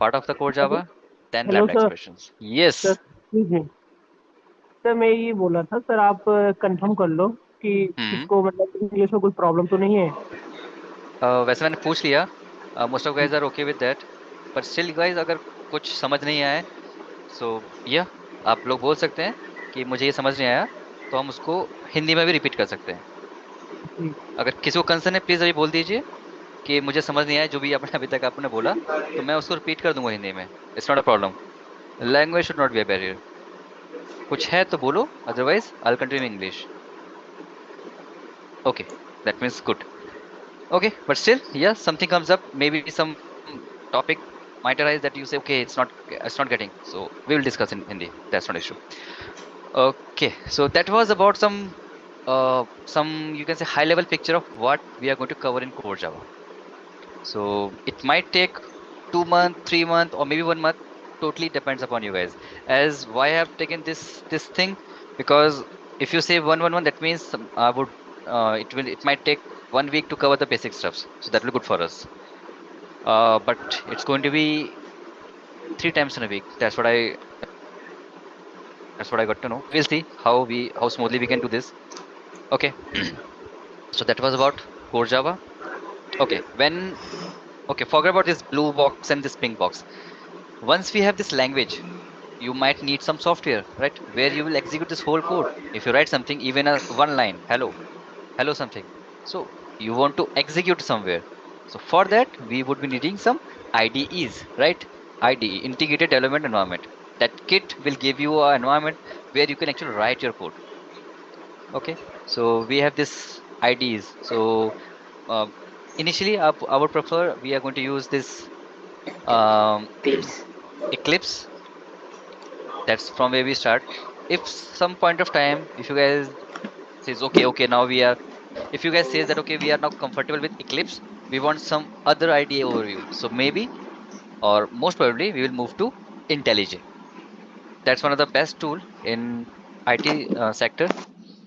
part of the core Java, then hello lambda sir. expressions. Sir Yes. जी sir, मैं ये बोला था सर, आप कंफर्म कर लो कि हम्म इसको मतलब इंग्लिश में कोई प्रॉब्लम तो नहीं है। वैसे मैंने पूछ लिया, most of guys are okay with that, पर स्टिल गाइज अगर कुछ समझ नहीं आया, सो या आप लोग बोल सकते हैं कि मुझे ये समझ नहीं आया, तो हम उसको हिंदी में भी रिपीट कर सकते हैं। जी। अगर किसी को कंसर्न है प्लीज अभी बोल दीजिए कि मुझे समझ नहीं आया जो भी आपने अभी तक आपने बोला, तो मैं उसको रिपीट कर दूंगा हिंदी में। It's not a problem. Language should not be a barrier. कुछ है तो बोलो, otherwise I will continue in English. Okay, that means good. Okay, but still, yeah, something comes up. Maybe some topic might arise that you say, okay, it's not getting. So we will discuss in Hindi. That's not issue. Okay, so that was about some you can say high level picture of what we are going to cover in core Java. So it might take 2 months, 3 months, or maybe 1 month. Totally depends upon you guys. As why I have taken this thing, because if you say 1 1 1, that means I would it might take 1 week to cover the basic stuffs. So that will be good for us. But it's going to be 3 times in a week. That's what I got to know. We'll see how smoothly we can do this. Okay. So that was about core Java. Okay. Okay, forget about this blue box and this pink box. Once we have this language, you might need some software, right? Where you will execute this whole code. If you write something, even a one line, hello something. So you want to execute somewhere. So for that, we would be needing some IDEs, right? IDE, Integrated Development Environment. That kit will give you an environment where you can actually write your code. Okay, so we have this IDEs. So uh, initially, I would prefer we are going to use this um, Tips. Eclipse. That's from where we start. If some point of time, if you guys says okay, now we are, if you guys says that okay, we are now comfortable with Eclipse, we want some other idea overview, so maybe or most probably we will move to IntelliJ. That's one of the best tool in IT sector,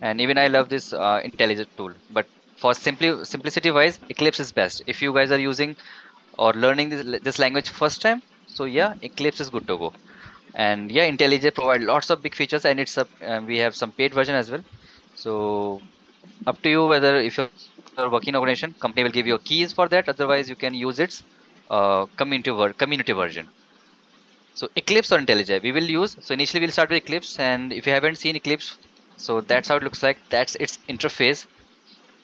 and even I love this IntelliJ tool. But for simplicity wise, Eclipse is best. If you guys are using or learning this language first time, so yeah, Eclipse is good to go. And yeah, IntelliJ provide lots of big features, and it's up. We have some paid version as well. So up to you whether if you're working in organization, company will give you keys for that. Otherwise, you can use its community version. So Eclipse or IntelliJ, we will use. So initially we'll start with Eclipse, and if you haven't seen Eclipse, so that's how it looks like. That's its interface.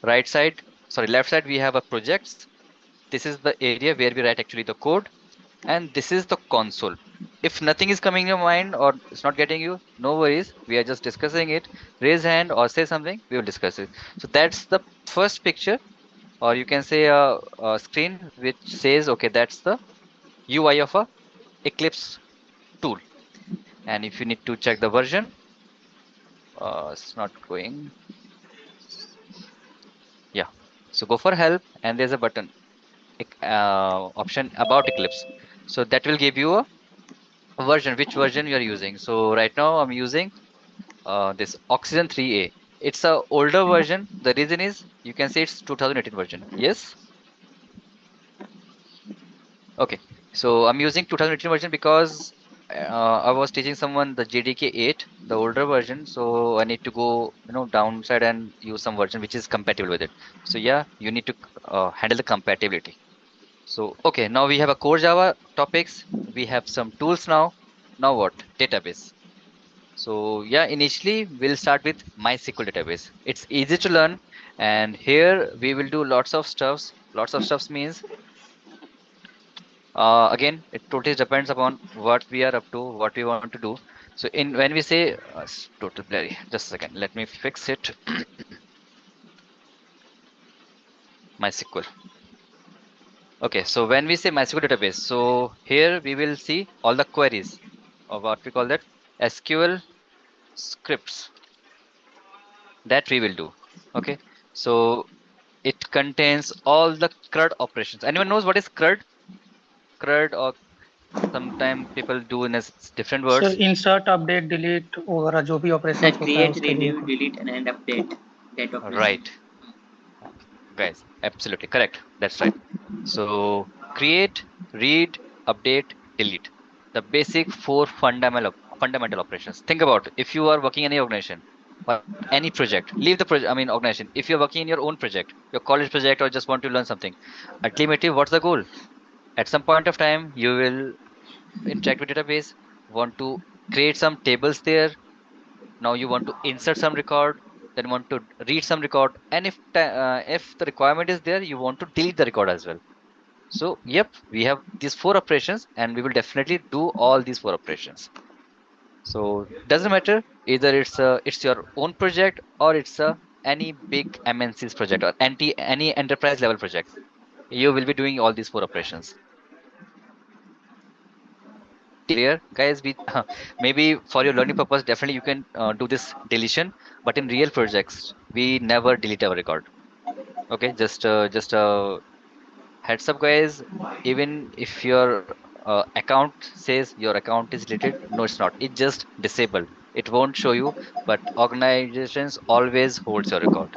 Right side, sorry, left side, we have a projects. This is the area where we write actually the code, and this is the console. If nothing is coming in your mind or it's not getting you, no worries. We are just discussing it. Raise hand or say something. We will discuss it. So that's the first picture, or you can say a screen which says, okay, that's the UI of a Eclipse tool. And if you need to check the version, it's not going. Yeah. So go for help, and there's a button option about Eclipse. So that will give you a version, which version you are using. So right now I'm using this Oxygen 3A. It's a older version. The reason is you can say it's 2018 version. Yes. Okay. So I'm using 2018 version because I was teaching someone the JDK 8, the older version. So I need to go, downside and use some version which is compatible with it. So yeah, you need to handle the compatibility. So okay, now we have a core Java topics. We have some tools now. Now what? Database. So yeah, initially we'll start with MySQL database. It's easy to learn, and here we will do lots of stuffs. Lots of stuffs means again it totally depends upon what we are up to, what we want to do. So in when we say total blurry, just a second, let me fix it. MySQL. Okay, so when we say MySQL database, so here we will see all the queries or what we call that SQL scripts that we will do. Okay, so it contains all the CRUD operations. Anyone knows what is CRUD? CRUD, or sometimes people do in different sir words. Insert update delete वगैरह जो भी Sir, operations होता है create, उसके लिए renew, delete, and update that operation. Right, guys, absolutely correct. That's right. So create, read, update, delete. The basic four fundamental operations. Think about it. If you are working in any organization or any project, leave the organization. If you're working in your own project, your college project, or just want to learn something, ultimately, what's the goal? At some point of time, you will interact with database, want to create some tables there. Now you want to insert some record, then want to read some record, and if the requirement is there, you want to delete the record as well. So yep, we have these four operations, and we will definitely do all these four operations. So doesn't matter, either it's your own project, or it's a any big MNC's project, or any enterprise level project. You will be doing all these four operations. Clear, guys? We maybe for your learning purpose, definitely you can do this deletion, but in real projects, we never delete our record. Okay, just heads up, guys. Even if your account says your account is deleted, no, it's not. It just disabled. It won't show you, but organizations always holds your record.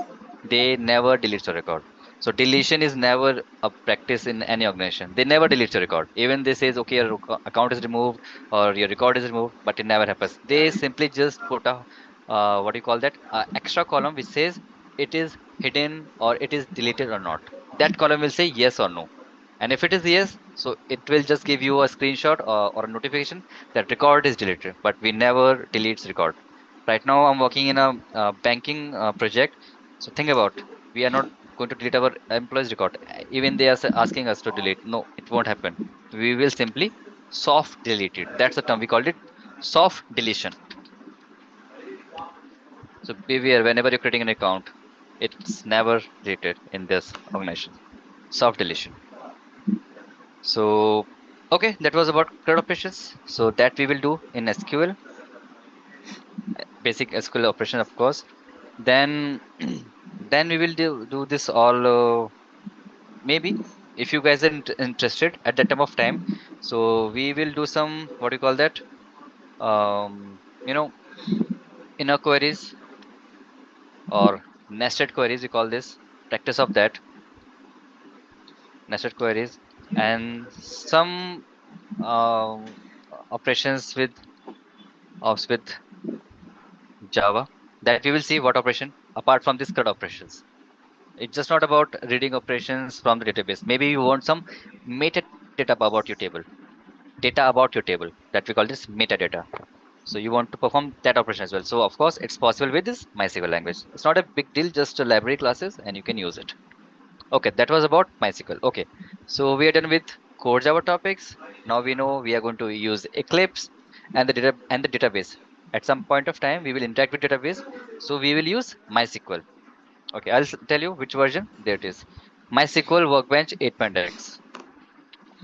They never delete your record. So deletion is never a practice in any organization. They never delete your record. Even they says, okay, your account is removed or your record is removed, but it never happens. They simply just put a what do you call that? Extra column which says it is hidden or it is deleted or not. That column will say yes or no. And if it is yes, so it will just give you a screenshot or a notification that record is deleted, but we never deletes record. Right now, I'm working in a banking project. So think about, we are not going to delete our employees record. Even they are asking us to delete. No, it won't happen. We will simply soft delete it. That's the term. We called it soft deletion. So beware whenever you're creating an account, it's never deleted in this organization. Soft deletion. So, okay, that was about CRUD operations. So that we will do in SQL, basic SQL operation, of course. Then, then we will do this all, maybe if you guys are interested at that time of time. So we will do some, what do you call that? You know, inner queries or nested queries, we call this, practice of that, nested queries, and some operations with Java, that we will see what operation apart from this CRUD operations. It's just not about reading operations from the database. Maybe you want some metadata about your table, data about your table, that we call this metadata. So you want to perform that operation as well. So of course it's possible with this MySQL language. It's not a big deal, just a library classes and you can use it. Okay, that was about MySQL. Okay, so we are done with core Java topics. Now we know we are going to use Eclipse and the database. At some point of time, we will interact with database. So we will use MySQL. Okay, I'll tell you which version. There it is. MySQL Workbench 8.x.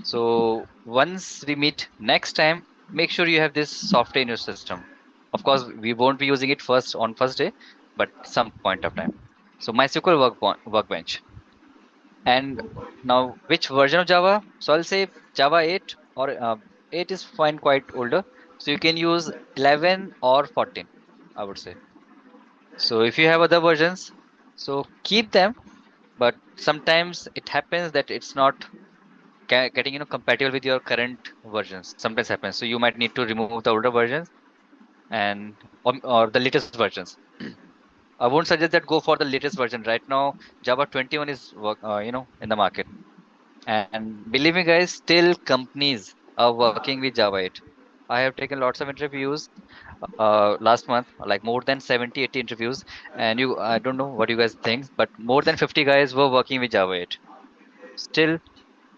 So once we meet next time, make sure you have this software in your system. Of course, we won't be using it first day, but some point of time. So MySQL Workbench. And now, which version of Java? So I'll say Java 8, or 8 is fine, quite older. So you can use 11 or 14, I would say. So if you have other versions, so keep them. But sometimes it happens that it's not getting compatible with your current versions. Sometimes happens. So you might need to remove the older versions and or the latest versions. I won't suggest that go for the latest version. Right now, Java 21 is in the market. And believe me, guys, still companies are working with Java 8. I have taken lots of interviews last month, like more than 70, 80 interviews. And I don't know what you guys think, but more than 50 guys were working with Java 8. Still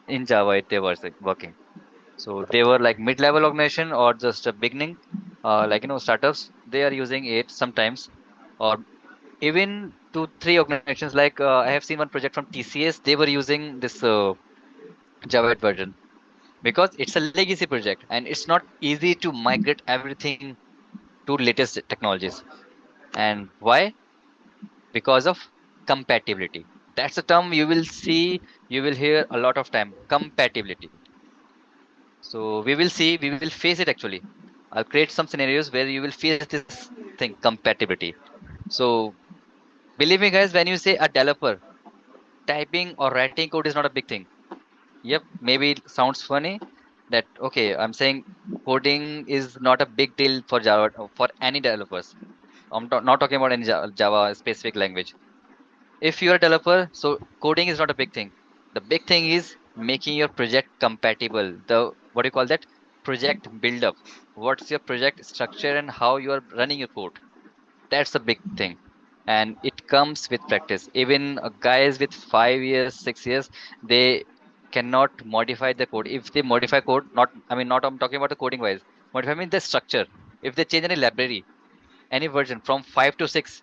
in Java 8, they were working. So they were like mid-level organization or just a beginning, startups. They are using 8 sometimes, or even 2, 3 organizations. Like I have seen one project from TCS. They were using this Java 8 version, because it's a legacy project and it's not easy to migrate everything to latest technologies. And why? Because of compatibility. That's a term you will see, you will hear a lot of time, compatibility. So we will face it actually. I'll create some scenarios where you will face this thing, compatibility. So believe me, guys, when you say a developer, typing or writing code is not a big thing. Yep, maybe it sounds funny, that okay, I'm saying coding is not a big deal for Java for any developers. I'm not talking about any Java specific language. If you're a developer, so coding is not a big thing. The big thing is making your project compatible. The what do you call that? Project build up. What's your project structure and how you are running your code? That's a big thing. And it comes with practice. Even guys with 5 years, 6 years, they cannot modify the code. If they modify code, not I mean not I'm talking about the coding wise. Modify means the structure. If they change any library, any version from 5 to 6,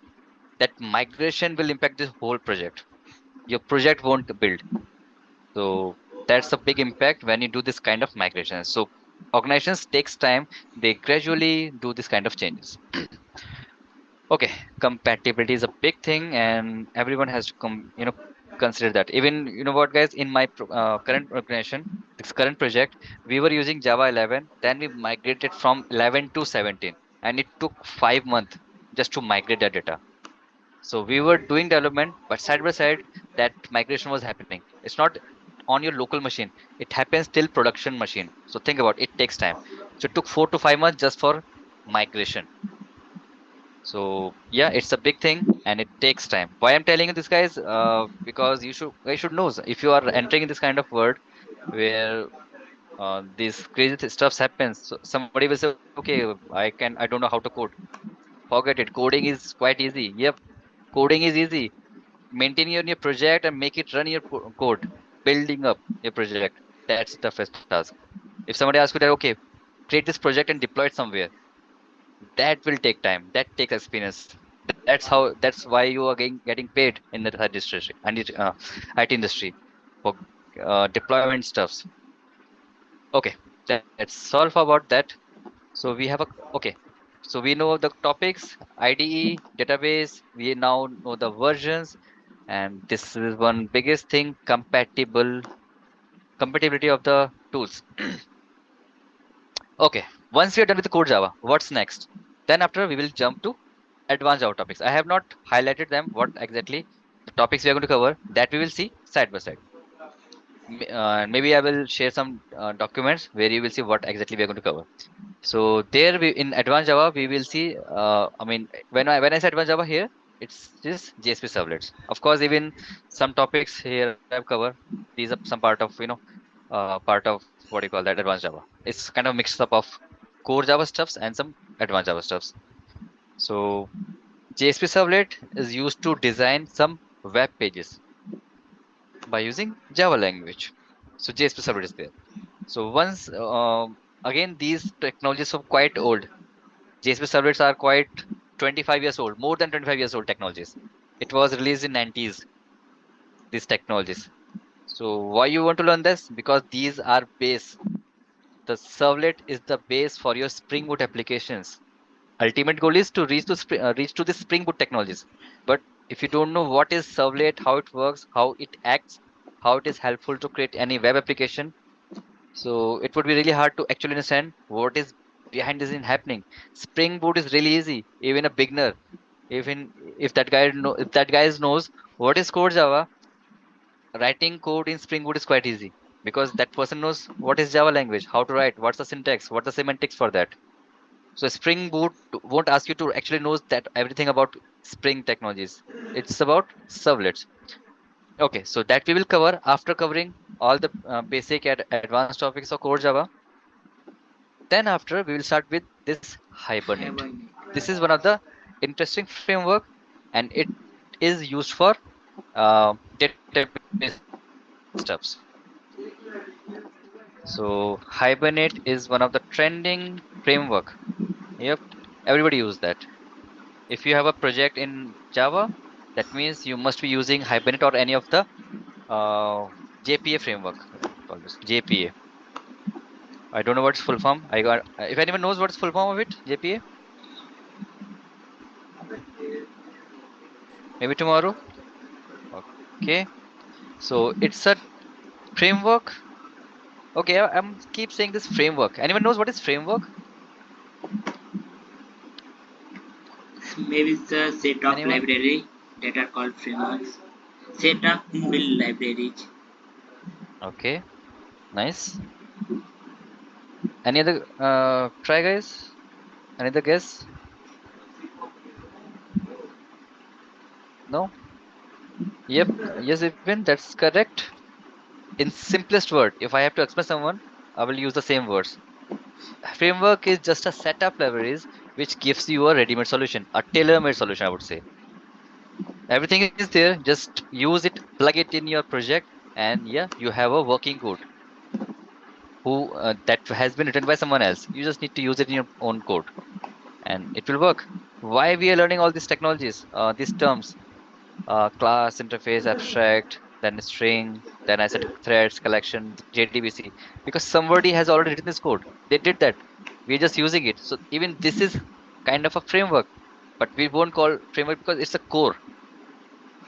that migration will impact this whole project. Your project won't build. So that's a big impact when you do this kind of migration. So organizations takes time. They gradually do this kind of changes. Okay, compatibility is a big thing, and everyone has to consider that. Even what, guys, in my current organization, this current project, we were using Java 11. Then we migrated from 11 to 17, and it took 5 months just to migrate that data. So we were doing development, but side by side, that migration was happening. It's not on your local machine. It happens till production machine. So think about it, takes time. So it took 4 to 5 months just for migration. So yeah, it's a big thing and it takes time. Why I'm telling you this, guys? Because you should know, if you are entering in this kind of world where these crazy stuffs happens. So somebody will say, okay, I don't know how to code. Forget it. Coding is quite easy. Yep, coding is easy. Maintain your project and make it run your code. Building up your project, that's the toughest task. If somebody asks you that, okay, create this project and deploy it somewhere, that will take time, that takes experience. That's why you are getting paid in the IT industry, IT industry, for deployment stuffs. Okay, that's all about that. So we have a okay, so we know the topics, IDE, database, we now know the versions, and this is one biggest thing, compatibility of the tools. Okay, once we are done with the core Java, what's next? Then after we will jump to advanced Java topics. I have not highlighted them, what exactly the topics we are going to cover, that we will see side by side. Maybe I will share some documents where you will see what exactly we are going to cover. So there we in advanced Java we will see. I mean, when I say advanced Java here, it's just JSP servlets. Of course, even some topics here I've covered. These are some part of part of what do you call that, advanced Java. It's kind of mixed up of core Java stuffs and some advanced Java stuffs. So JSP servlet is used to design some web pages by using Java language. So JSP servlet is there. So once again, these technologies are quite old. JSP servlets are quite 25 years old, more than 25 years old technologies. It was released in 90s, these technologies. So why you want to learn this? Because these are base. The servlet is the base for your Spring Boot applications. Ultimate goal is to reach to the Spring Boot technologies. But if you don't know what is servlet, how it works, how it acts, how it is helpful to create any web application, so it would be really hard to actually understand what is behind this in happening. Spring Boot is really easy. Even a beginner, even if that guy knows what is core Java, writing code in Spring Boot is quite easy because that person knows what is Java language, how to write, what's the syntax, what's the semantics for that. So Spring Boot won't ask you to actually know that everything about Spring technologies. It's about servlets. Okay, so that we will cover after covering all the basic and advanced topics of core Java. Then after we will start with this Hibernate. This is one of the interesting framework, and it is used for database stuffs. So Hibernate is one of the trending framework. Yep, everybody use that. If you have a project in Java, that means you must be using Hibernate or any of the JPA framework. Call this JPA. I don't know what's full form. I got. If anyone knows what's full form of it, JPA, maybe tomorrow. Okay. So it's a framework. Okay, I'm keep saying this framework. Anyone knows what is framework? Maybe it's a set of Anyone? library that are called frameworks. Set of build libraries. Okay, nice. Any other try, guys? Any other guess? No? Yep. Yes, even that's correct. In simplest word, if I have to express someone, I will use the same words. Framework is just a set of libraries which gives you a ready-made solution, a tailor-made solution, I would say. Everything is there, just use it, plug it in your project, and yeah, you have a working code who that has been written by someone else. You just need to use it in your own code, and it will work. Why we are learning all these technologies, these terms? Class, interface, abstract, then string, then I said threads, collection, JDBC, because somebody has already written this code. They did that. We're just using it. So even this is kind of a framework, but we won't call framework because it's a core.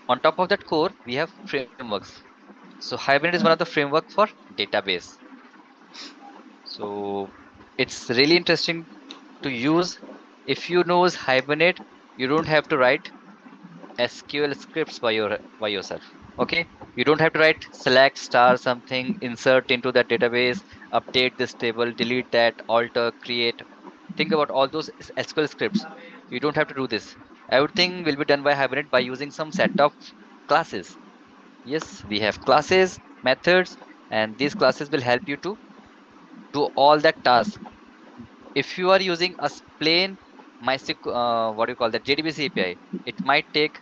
On top of that core, we have frameworks. So Hibernate is one of the framework for database. So it's really interesting to use. If you know Hibernate, you don't have to write SQL scripts by yourself. Okay, you don't have to write select star something, insert into that database, update this table, delete that, alter, create. Think about all those SQL scripts. You don't have to do this. Everything will be done by Hibernate by using some set of classes. Yes, we have classes, methods, and these classes will help you to do all that task. If you are using a plain MySQL, what do you call that, JDBC API, it might take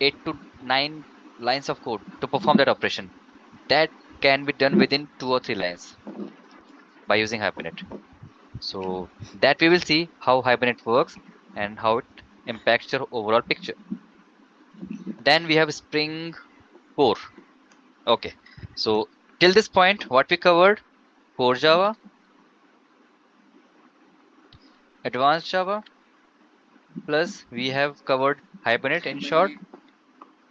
8 to 9 lines of code to perform that operation. That can be done within 2 or 3 lines by using Hibernate. So that we will see how Hibernate works and how it impacts your overall picture. Then we have Spring Core. Okay, so till this point, what we covered: Core Java, Advanced Java, plus we have covered Hibernate in short,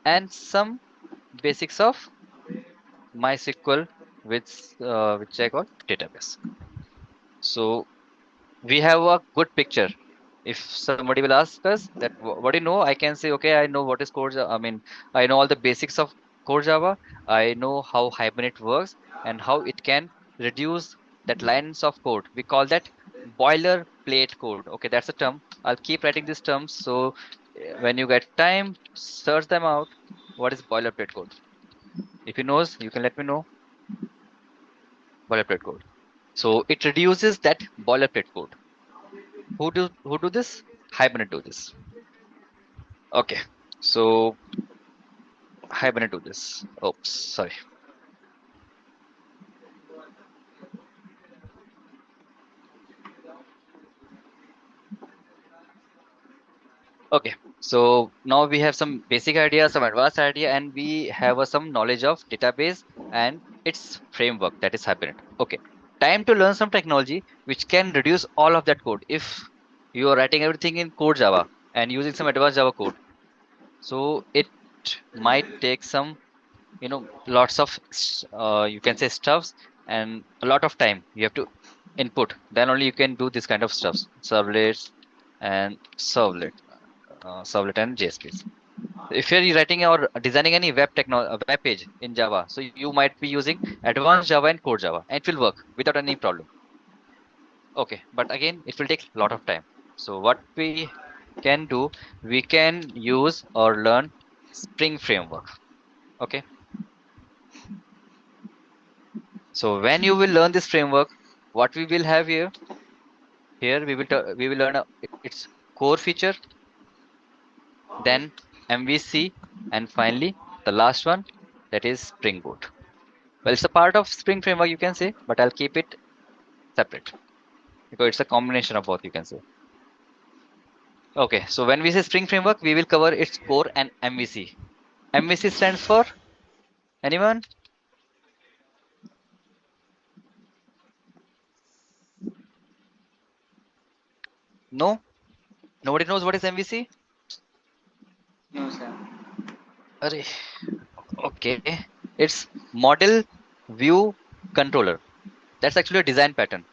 and some basics of MySQL with which I call database. So we have a good picture. If somebody will ask us that what do you know, I can say, okay, I know what is core Java. I mean, I know all the basics of core Java. I know how Hibernate works and how it can reduce that lines of code. We call that boilerplate code. Okay, that's a term. I'll keep writing these terms. So when you get time, search them out. What is boilerplate code? If you knows, you can let me know. Boilerplate code. So it reduces that boilerplate code. Who do this? Hibernate do this. Okay, so Hibernate do this. Oops, sorry. Okay, so now we have some basic idea, some advanced idea, and we have some knowledge of database and its framework, that is Hibernate. Okay, time to learn some technology which can reduce all of that code. If you are writing everything in core Java and using some advanced Java code, so it might take some, lots of you can say stuffs, and a lot of time you have to input. Then only you can do this kind of stuffs, servlets and servlet and JSPs. If you're writing or designing any web page in Java, so you might be using advanced Java and core Java, and it will work without any problem. Okay, but again, it will take a lot of time. So what we can do, we can use or learn Spring framework. Okay, so when you will learn this framework, what we will have here we will learn its core feature, then MVC, and finally the last one, that is Spring Boot. Well, it's a part of Spring framework, you can say, but I'll keep it separate because it's a combination of both, you can say. Okay, so when we say Spring framework, we will cover its core and MVC. MVC stands for anyone? No? Nobody knows what is MVC? No, sir. Arey, okay, it's model view controller. That's actually a design pattern.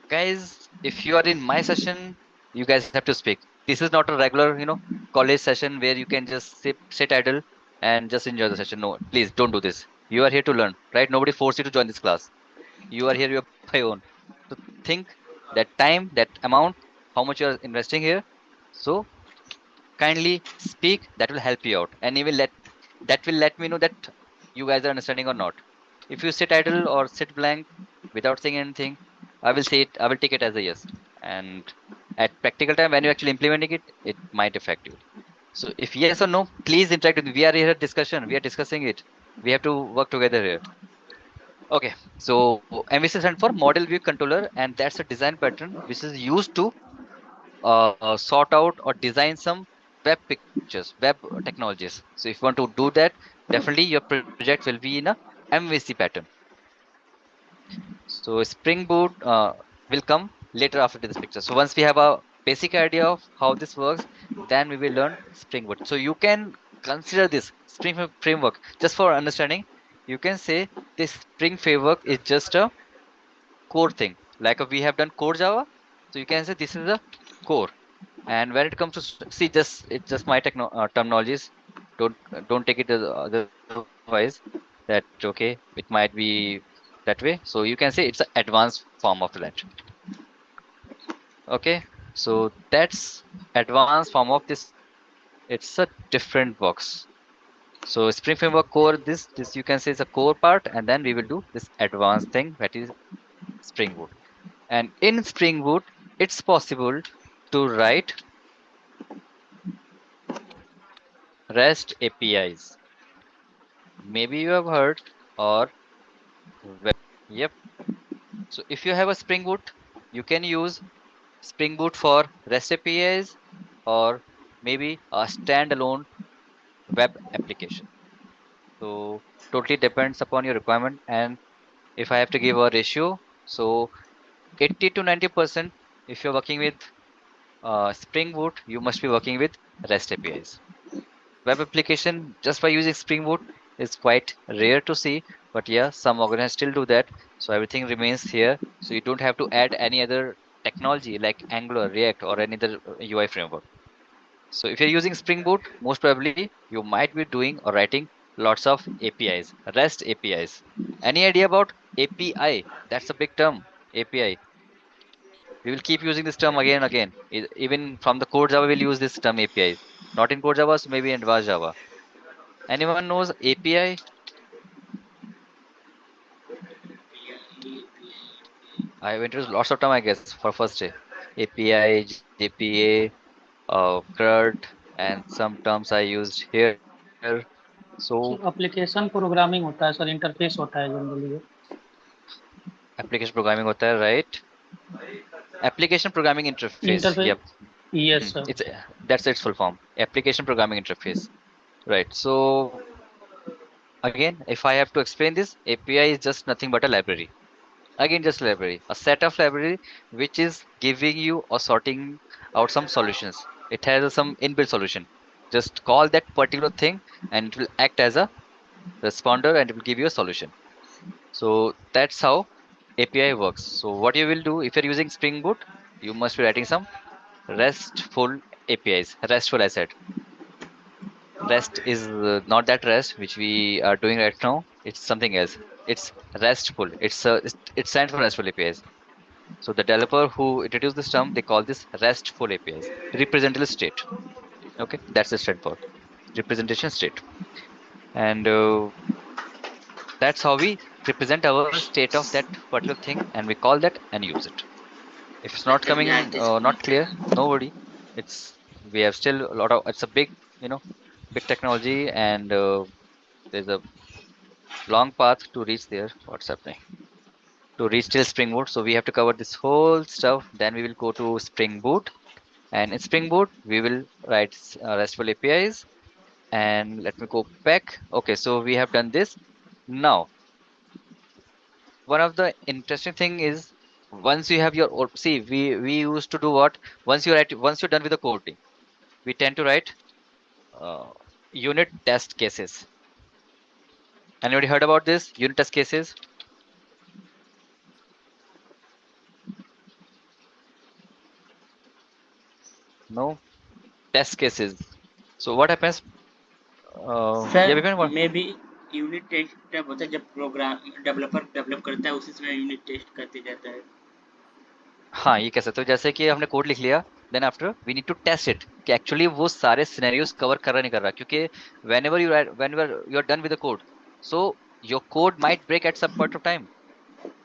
Guys, if you are in my session, you guys have to speak. This is not a regular, college session where you can just sit idle and just enjoy the session. No, please don't do this. You are here to learn, right? Nobody forced you to join this class. You are here your by own. So think that time, that amount, how much you are investing here. So kindly speak. That will help you out, and even that will let me know that you guys are understanding or not. If you sit idle or sit blank without saying anything, I will say it. I will take it as a yes. And at practical time, when you're actually implementing it, it might affect you. So if yes or no, please interact with me. We are here at discussion. We are discussing it. We have to work together here. Okay, so MVC stands for Model View Controller, and that's a design pattern which is used to sort out or design some web pictures, web technologies. So if you want to do that, definitely your project will be in a MVC pattern. So Spring Boot will come later after this picture. So once we have a basic idea of how this works, then we will learn Spring Boot. So you can consider this framework just for understanding. You can say this Spring framework is just a core thing. Like we have done core Java, so you can say this is a core. And when it comes to see, just it's just my terminologies. Don't take it as otherwise. That okay, it might be that way. So you can say it's an advanced form of that. Okay, so that's advanced form of this. It's a different box. So Spring Framework core, this you can say is a core part, and then we will do this advanced thing that is Spring Boot. And in Spring Boot, it's possible to write REST APIs. Maybe you have heard, or web. Yep. So if you have a Spring Boot, you can use Spring Boot for REST APIs or maybe a standalone web application. So totally depends upon your requirement. And if I have to give a ratio, so 80 to 90%, if you're working with Spring Boot, you must be working with REST APIs. Web application just by using Spring Boot is quite rare to see, but yeah, some organizations still do that. So everything remains here. So you don't have to add any other technology like Angular, React, or any other UI framework. So if you're using Spring Boot, most probably you might be doing or writing lots of APIs, REST APIs. Any idea about API? That's a big term, API. We will keep using this term again and again. Even from the core Java, we'll use this term API. Not in core Java, so maybe in advanced Java. Anyone knows API? I have introduced lots of term, I guess, for first day. API, JPA, CRUD, and some terms I used here. So sir application programming होता है sir, interface होता है generally. application programming hota hai, right? Application programming interface. Interface, Yep. Yes sir. It's that's its full form. Application programming interface. Right. So again, if I have to explain this, API is just nothing but a library. Again, just library, a set of library which is giving you or sorting out some solutions. It has some inbuilt solution. Just call that particular thing and it will act as a responder and it will give you a solution. So that's how API works. So what you will do if you're using Spring Boot, you must be writing some RESTful APIs, RESTful asset. REST is not that REST which we are doing right now. It's something else. It's RESTful. It stands for RESTful APIs. So the developer who introduced this term, they call this RESTful APIs, representative state. Okay, that's the stand for representation state, and that's how we represent our state of that particular thing, and we call that and use it. If it's not Yeah, it coming, is. not clear, nobody. It's we have still a lot of. It's a big, big technology, and there's a long path to reach there. What's happening? To reach till Spring Boot, so we have to cover this whole stuff. Then we will go to Spring Boot. And in Spring Boot, we will write RESTful APIs. And let me go back. Okay, so we have done this. Now, one of the interesting thing is once you have your see, we used to do what? Once you're done with the coding, we tend to write uh, unit test cases. Anybody heard about this? Unit test cases? No? Test cases. So what happens? Yeah, Sir, Vipin, what? maybe. Unit test तब होता है जब programme developer develop करता है उसी समय unit test करते जाता है। हाँ, ये कह सकते हो, जैसे कि हमने कोड लिख लिया, then after we need to test it कि एक्चुअली वो सारे सिनेरियोस कवर कर रहा नहीं कर रहा, क्योंकि whenever you are done with the code, so your code might break at some point of time.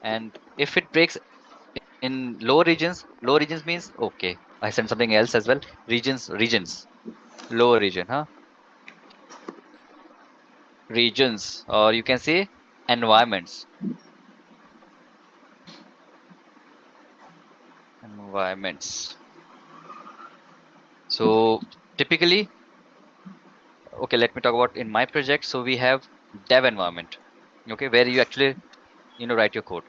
And if it breaks in lower regions means okay, I sent something else as well. Regions, lower region, huh? Regions, or you can say environments. Environments. So typically, okay, let me talk about in my project. So we have dev environment, okay, where you actually write your code.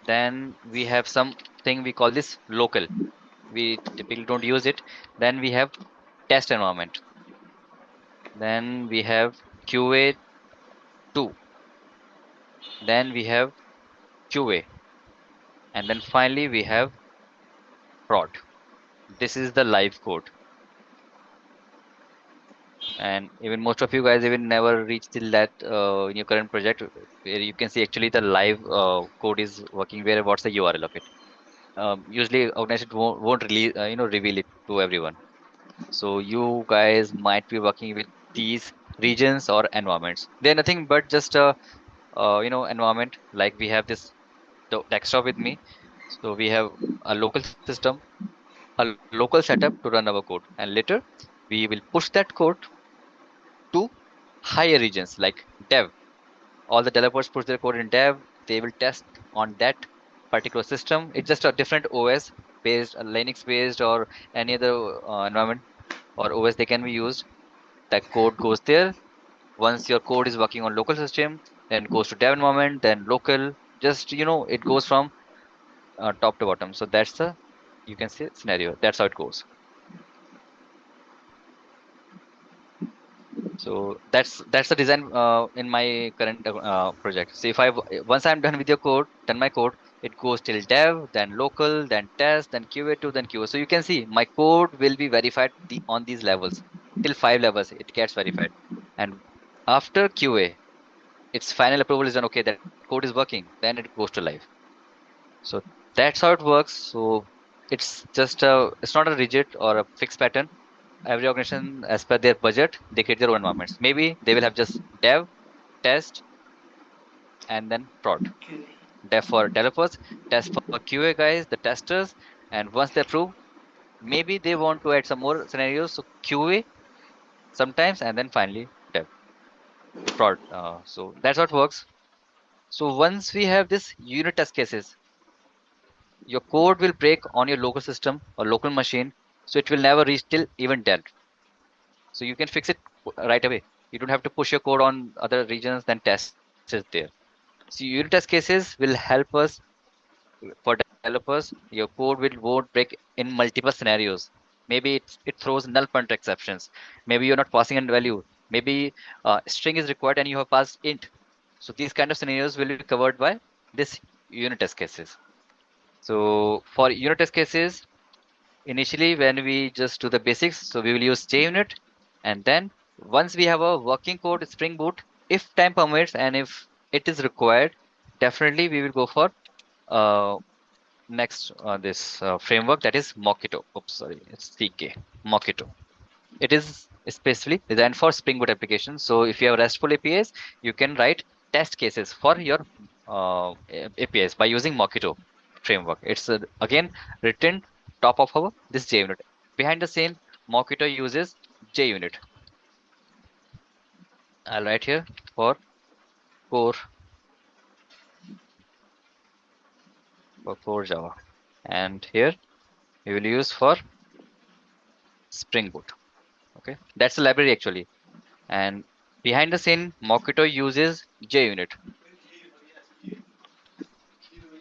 Then we have something we call this local. We typically don't use it. Then we have test environment. Then we have QA2. Then we have QA. And then finally we have prod. This is the live code. And even most of you guys even never reach till that in your current project where you can see actually the live code is working, where what's the URL of it. Usually organization won't really reveal it to everyone. So you guys might be working with these regions or environments. They're nothing but just a environment. Like we have this desktop with me. So we have a local system, a local setup to run our code, and later we will push that code to higher regions like dev. All the developers push their code in dev. They will test on that particular system. It's just a different OS based, Linux based, or any other environment or OS they can be used. That code goes there. Once your code is working on local system, then goes to dev environment, then local. Just it goes from top to bottom. So that's the, you can say, scenario. That's how it goes. So that's the design in my current project. So if once I'm done with your code, done my code, it goes till dev, then local, then test, then QA2, then QA. So you can see my code will be verified on these levels till 5 levels. It gets verified, and after QA, its final approval is done. Okay, that code is working. Then it goes to live. So that's how it works. So it's not a rigid or a fixed pattern. Every organization, as per their budget, they create their own environments. Maybe they will have just dev, test, and then prod. Dev for developers, test for QA guys, the testers, and once they approve, maybe they want to add some more scenarios. So QA sometimes, and then finally dev, prod. So that's how it works. So once we have this unit test cases, your code will break on your local system or local machine, so it will never reach till even dev. So you can fix it right away. You don't have to push your code on other regions, then test it there. So unit test cases will help us for developers. Your code won't break in multiple scenarios. Maybe it throws null pointer exceptions. Maybe you're not passing a value. Maybe string is required and you have passed int. So these kind of scenarios will be covered by this unit test cases. So for unit test cases, initially when we just do the basics, so we will use JUnit, and then once we have a working code Spring Boot, if time permits and if it is required, definitely we will go for uh, next this framework, that is Mockito. Oops, sorry, it's CK Mockito. It is specifically designed for Spring Boot applications. So if you have RESTful APIs, you can write test cases for your APIs by using Mockito framework. It's again written top of our this JUnit. Behind the scene, Mockito uses JUnit. I'll write here core for core Java, and here we will use for Spring Boot. Okay, that's the library actually. And behind the scene, Mockito uses JUnit.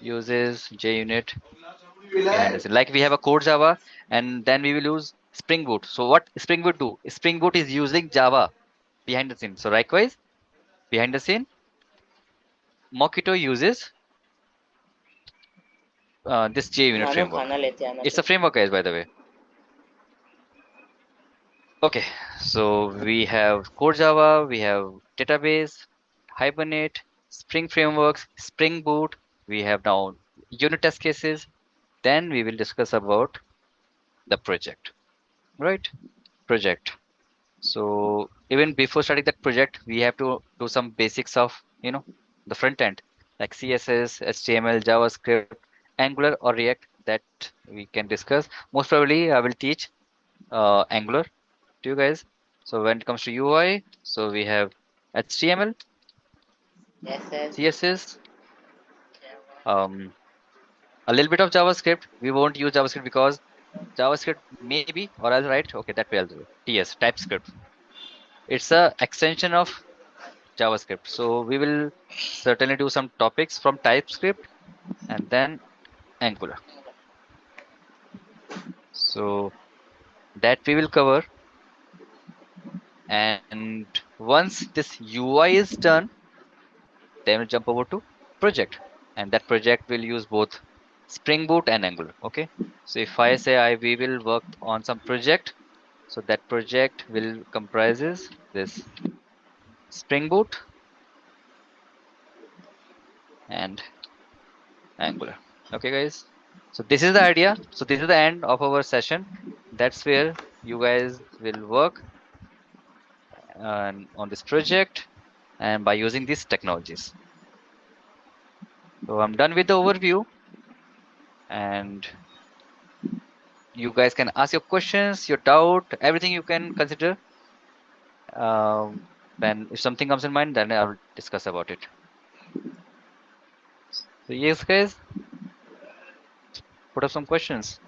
Uses JUnit behind the scene. Like we have a core Java, and then we will use Spring Boot. So what Spring Boot do? Spring Boot is using Java behind the scene. So likewise, behind the scene, Mockito uses this JUnit framework. It's a framework, guys, by the way. Okay, so we have core Java, we have database, Hibernate, Spring Frameworks, Spring Boot. We have now unit test cases. Then we will discuss about the project, right? Project. So even before starting that project, we have to do some basics of, the front end, like CSS, HTML, JavaScript, Angular or React, that we can discuss. Most probably, I will teach Angular to you guys. So when it comes to UI, so we have HTML, Yes, sir. CSS, um, a little bit of JavaScript. We won't use JavaScript because JavaScript maybe, or I'll write. Okay, that way I'll do. TS, TypeScript. It's a extension of JavaScript. So we will certainly do some topics from TypeScript and then Angular. So that we will cover. And once this UI is done, then we'll jump over to project. And that project will use both Spring Boot and Angular. Okay. So if I say we will work on some project, so that project will comprises this Spring Boot and Angular. Okay, guys. So this is the idea. So this is the end of our session. That's where you guys will work on this project and by using these technologies. So I'm done with the overview, and you guys can ask your questions, your doubt, everything you can consider. Then if something comes in mind, then I'll discuss about it. So yes, guys, put up some questions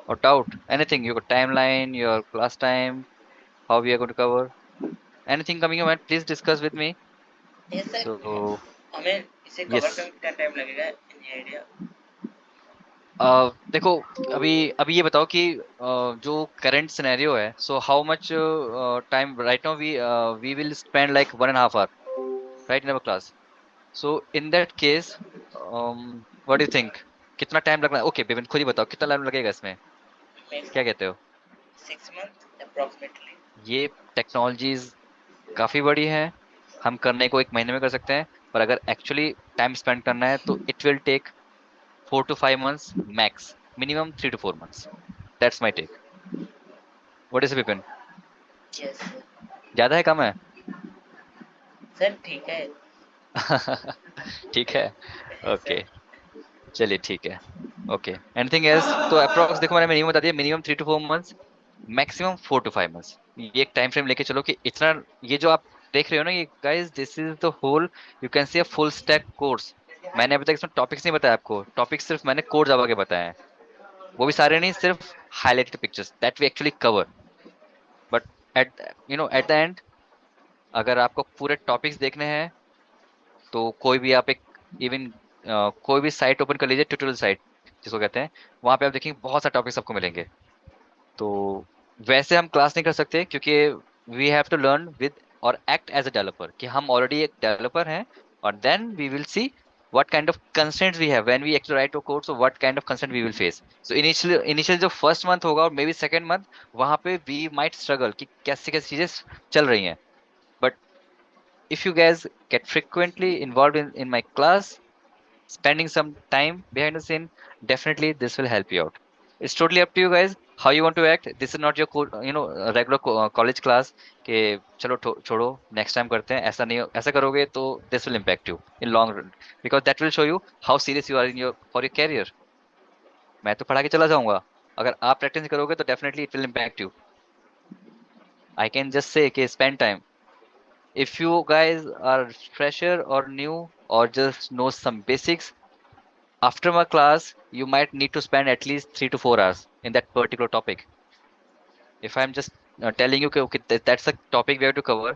or doubt, anything, your timeline, your class time, how we are going to cover. Anything coming in mind, please discuss with me. Yes, sir. So हमें इसे cover yes, करने में कितना time लगेगा? Any idea? देखो, अभी अभी ये बताओ कि जो करंट सिनेरियो है, so how much time right now we will spend like 1.5 hour right in our class. So in that case what do you think, कितना टाइम लगना है? ओके बिपिन, खुद ही बताओ कितना टाइम लगेगा इसमें, क्या कहते हो? 6 months approximately. ये टेक्नोलॉजीज काफी बड़ी है, हम करने को 1 महीने में कर सकते हैं, पर अगर एक्चुअली टाइम स्पेंड करना है तो it will take 4 to 5 months max, minimum 3 to 4 months. That's my take. What is Vipin, Yes, sir. ज्यादा है कम है? सर ठीक है. ठीक है. Yes, sir. ओके, चलिए ठीक है. Okay, anything else? तो अप्रोक्स देखो, मैंने मिनिमम बता दिया, minimum 3 to 4 months, maximum 4 to 5 months. ये एक टाइम फ्रेम लेके चलो कि इतना, ये जो आप देख रहे हो ना, ये guys this is the whole, you can see a full stack course. मैंने अभी तक इसमें टॉपिक्स नहीं बताया आपको, टॉपिक्स सिर्फ मैंने कोड जावा के बताए हैं, वो भी सारे नहीं, सिर्फ highlighted pictures that we actually cover. But at at the end, अगर आपको पूरे टॉपिक्स देखने हैं तो कोई भी आप एक इवन कोई भी साइट ओपन कर लीजिए, ट्यूटोरियल साइट जिसको कहते हैं, वहां पे आप देखेंगे बहुत सारे टॉपिक्स आपको मिलेंगे. तो वैसे हम क्लास नहीं कर सकते क्योंकि we have to learn with और एक्ट एज अ डेवलपर, कि हम ऑलरेडी एक डेवलपर हैं, और then we will see what kind of constraints we have when we actually write a code, so what kind of constraint we will face. So initially जो first month होगा और may be second month, वहां पे we might struggle कि कैसे कैसे चीजें चल रही हैं. But if you guys get frequently involved in my class, spending some time behind the scene, definitely this will help you out. It's totally up to you guys how you want to act. This is not your regular college class कि चलो छोड़ो next time करते हैं, ऐसा नहीं, ऐसा करोगे तो this will impact you in long run, because that will show you how serious you are in your for your career. मैं तो पढ़ा के चला जाऊंगा, अगर आप प्रैक्टिस नहीं करोगे तो definitely it will impact you. I can just say कि spend time. If you guys are fresher or new or just know some basics, after my class, you might need to spend at least 3 to 4 hours in that particular topic. If I'm just telling you, okay, that's a topic we have to cover,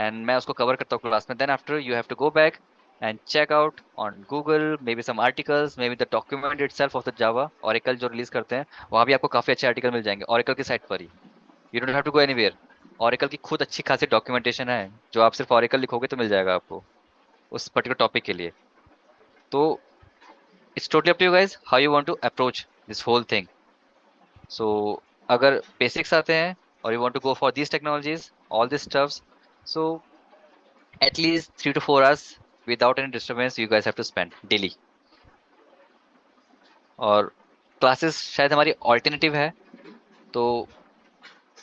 and मैं उसको cover करता हूँ class में, then after you have to go back and check out on Google, maybe some articles, maybe the document itself of the Java, Oracle जो release करते हैं, वहाँ भी आपको काफी अच्छे article मिल जाएंगे Oracle की site पर ही. You don't have to go anywhere. Oracle की खुद अच्छी खासी documentation है, जो आप सिर्फ Oracle लिखोगे तो मिल जाएगा आपको उस पर्टिकुलर टॉपिक के लिए. तो it's totally up to you guys how you want to approach this whole thing. So अगर बेसिक्स आते हैं और you want to go for these technologies, all this stuffs, so at least 3 to 4 hours without any disturbance you guys have to spend daily. और classes शायद हमारी alternative है, तो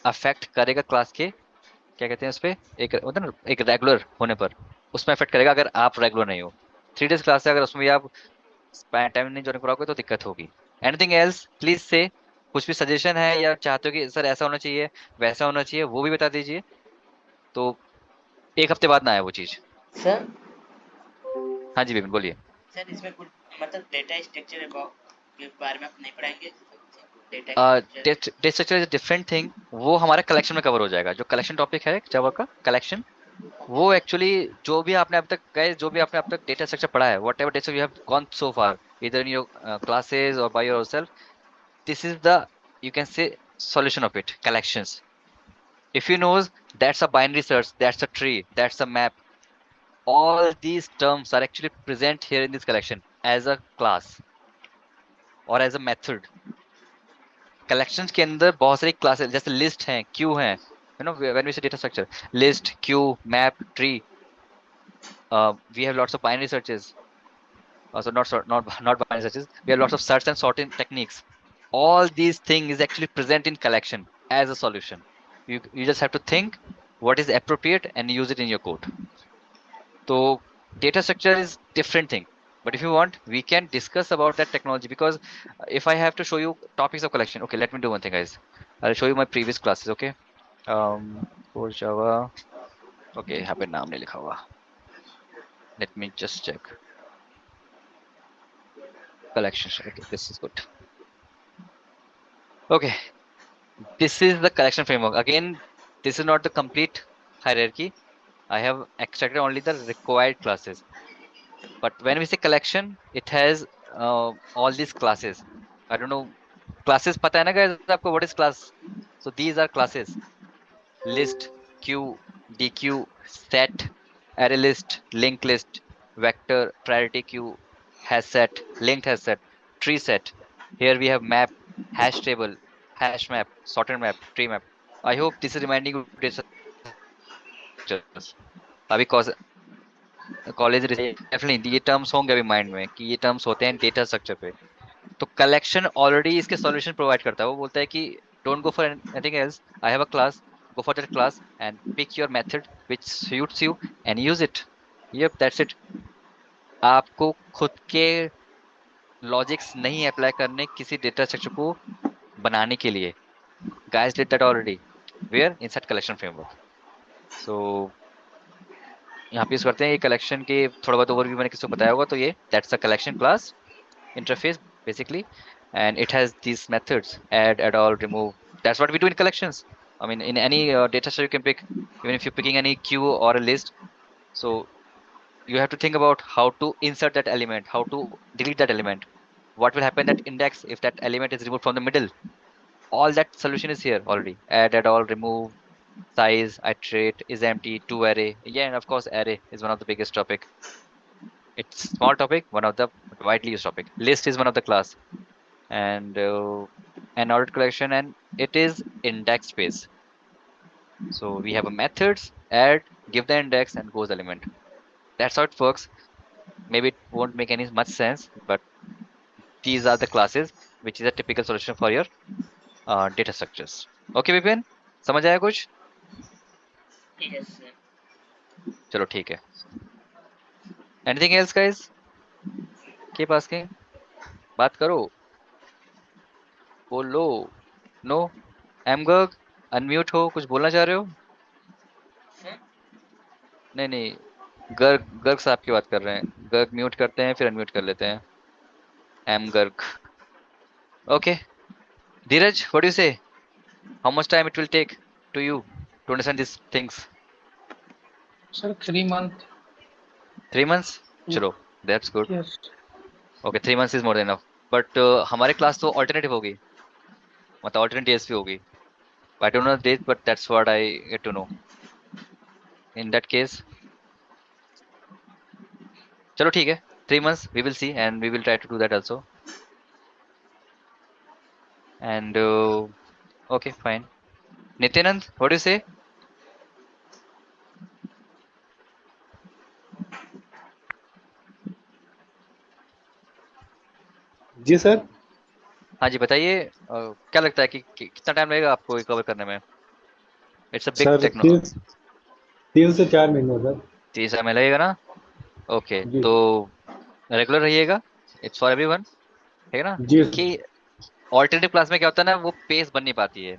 affect करेगा क्लास के, क्या कहते हैं उस पे, एक होता है ना, एक रेगुलर होने पर उसमें अफेक्ट करेगा अगर आप रेगुलर नहीं हो। 3 days क्लास है, अगर उसमें भी आप टाइम नहीं ज्वाइन कराओगे तो दिक्कत होगी। एनीथिंग एल्स प्लीज से, कुछ भी सजेशन है या चाहते हो कि सर ऐसा होना चाहिए वैसा होना चाहिए, वो भी बता दीजिए, तो 1 हफ्ते बाद ना आए वो चीज। सर हाँ जी विपिन बोलिए। सर इसमें कुछ मतलब डेटा स्ट्रक्चर के बारे में आप नहीं पढ़ाएंगे? Data structure data structure is different thing, वो हमारे कलेक्शन में कवर हो जाएगा। जो कलेक्शन टॉपिक है जावा का कलेक्शन, वो एक्चुअली जो भी आपने अब तक गए, जो भी आपने अब तक डेटा स्ट्रक्चर पढ़ा है, whatever data you have gone so far इधर इन योर क्लासेस और by yourself, this is the, you can say, solution of it, collections. If you knows that's a binary search, that's a tree, that's a map, all these terms are actually present here in this collection as a class or as a method. collections के अंदर बहुत सारी classes जैसे list हैं, Q हैं, you know when we say data structure, list, queue, map, tree, we have lots of binary searches, also not binary searches, we have lots of search and sorting techniques. All these things is actually present in collection as a solution. You just have to think what is appropriate and use it in your code. So data structure is different thing, but if you want we can discuss about that technology, because if I have to show you topics of collection, okay, let me do one thing guys, I'll show you my previous classes, okay? For Java, okay, यहाँ पे नाम नहीं लिखा हुआ, let me just check collections, okay, this is good, okay. This is the collection framework. Again, this is not the complete hierarchy. I have extracted only the required classes. But when we say collection, it has all these classes. I don't know. Classes पता है ना guys आपको what is class? So these are classes. List, queue, dequeue, set, array list, linked list, vector, priority queue, hash set, linked hash set, tree set. Here we have map, hash table, hash map, sorted map, tree map. I hope this is reminding you of data structures. अभी college definitely ये terms होंगे अभी mind में कि ये terms होते हैं data structure पे। तो कलेक्शन ऑलरेडी इसके सॉल्यूशन प्रोवाइड करता है, वो बोलता है कि don't go for anything else, I have a class, go for that class and pick your method which suits you and use it. Yep, that's it. आपको खुद के लॉजिक्स नहीं अप्लाई करने किसी डेटा स्ट्रक्चर को बनाने के लिए, guys did that already where inside collection framework. So यहाँ पे यूज करते हैं ये कलेक्शन के थोड़ा बहुत ओवरव्यू मैंने किसी को बताया होगा, तो ये that's a collection class interface basically, and it has these methods add all, remove. That's what we do in collections. I mean in any data set you can pick, even if you're picking any queue or a list, so you have to think about how to insert that element, how to delete that element, what will happen that index if that element is removed from the middle. All that solution is here already. Add all, remove, size, iterate, is empty, to array, yeah, and of course array is one of the biggest topic. It's small topic, one of the widely used topic. List is one of the class, and an ordered collection, and it is index based. So we have a methods, add, give the index, and goes element. That's how it works. Maybe it won't make any much sense, but these are the classes which is a typical solution for your data structures. Okay Vipin, समझ आया कुछ? Yes sir. चलो ठीक है। Anything else guys? Keep asking. बात करो, बोलो। No? M Garg, unmute हो, कुछ बोलना चाह रहे हो? सर नहीं नहीं, गर्ग, गर्ग साहब की बात कर रहे हैं। गर्ग म्यूट करते हैं फिर अनम्यूट कर लेते हैं। M Garg. Okay Dheeraj, what do you say, how much time it will take to you to understand this things? Sir 3 month. 3 months? चलो that's good. Yes. Okay 3 months is more than enough, but हमारे class तो alternative होगी, मतलब alternate days भी होगी। I don't know date but that's what I get to know. In that case चलो ठीक है, 3 months we will see and we will try to do that also. And okay fine. Nityanand, what do you say? जी sir. हाँ जी बताइए, क्या लगता है कि कितना टाइम लगेगा आपको ये कवर करने में? It's a big sir techno. 3 से 4 महीने सर। 30 समय लगेगा ना? ओके, जी। तो रेगुलर रहिएगा, इट्स फॉर एवरीवन, ठीक है ना? जी। क्योंकि ऑल्टरनेटिव क्लास में क्या होता है ना, वो पेस बन नहीं पाती है।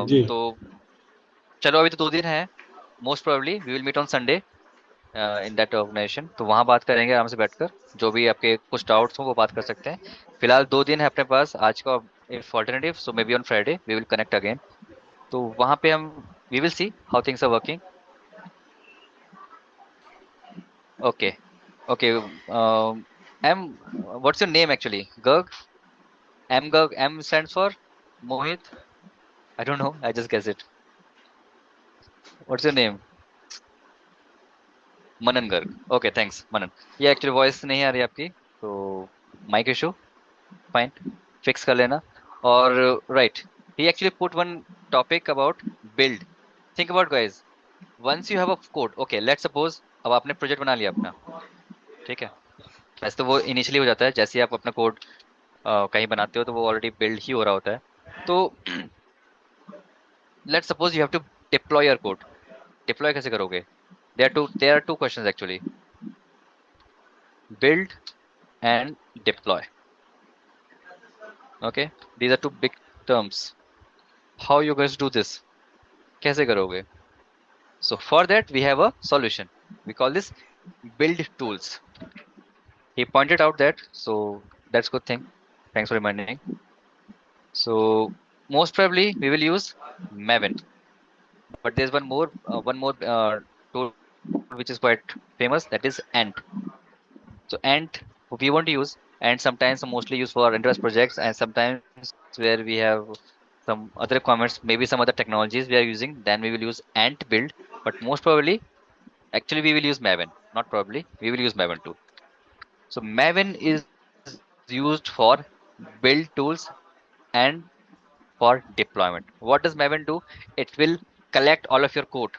जी। तो चलो अभी तो 2 दिन है, most probably we will meet on Sunday in that organisation, तो वहां बात करेंगे आराम से बैठकर, जो भी आपके कुछ डाउट्स हो वो बात कर सकते हैं। फिलहाल 2 दिन है अपने पास आज का। If alternative so maybe on Friday we will connect again, तो वहां पे हम we will see how things are working. Okay, okay. Um, what's your name actually? Garg? M Garg, M stands for Mohit? I don't know, I just guess it. What's your name? Manan Garg. Okay, thanks Manan. ये actually voice नहीं आ रही आपकी, तो mic issue, fine, fix कर लेना। और right, he actually put one topic about build. Think about guys, once you have a code, okay let's suppose अब आपने प्रोजेक्ट बना लिया अपना, ठीक है? वैसे तो वो इनिशियली हो जाता है, जैसे ही आप अपना कोड कहीं बनाते हो तो वो ऑलरेडी बिल्ड ही हो रहा होता है। तो let's suppose you have to deploy your code. Deploy कैसे करोगे? There are two questions actually, build and deploy. Okay, these are two big terms. How you guys do this? कैसे करोगे? So for that we have a solution. We call this build tools. He pointed out that, so that's good thing. Thanks for reminding. So most probably we will use Maven, but there's one more tool which is quite famous. That is Ant. So Ant we want to use, and sometimes mostly used for enterprise projects, and sometimes where we have some other requirements, maybe some other technologies we are using, then we will use Ant build. But most probably, actually, we will use Maven. Not probably, we will use Maven too. So Maven is used for build tools and for deployment. What does Maven do? It will collect all of your code,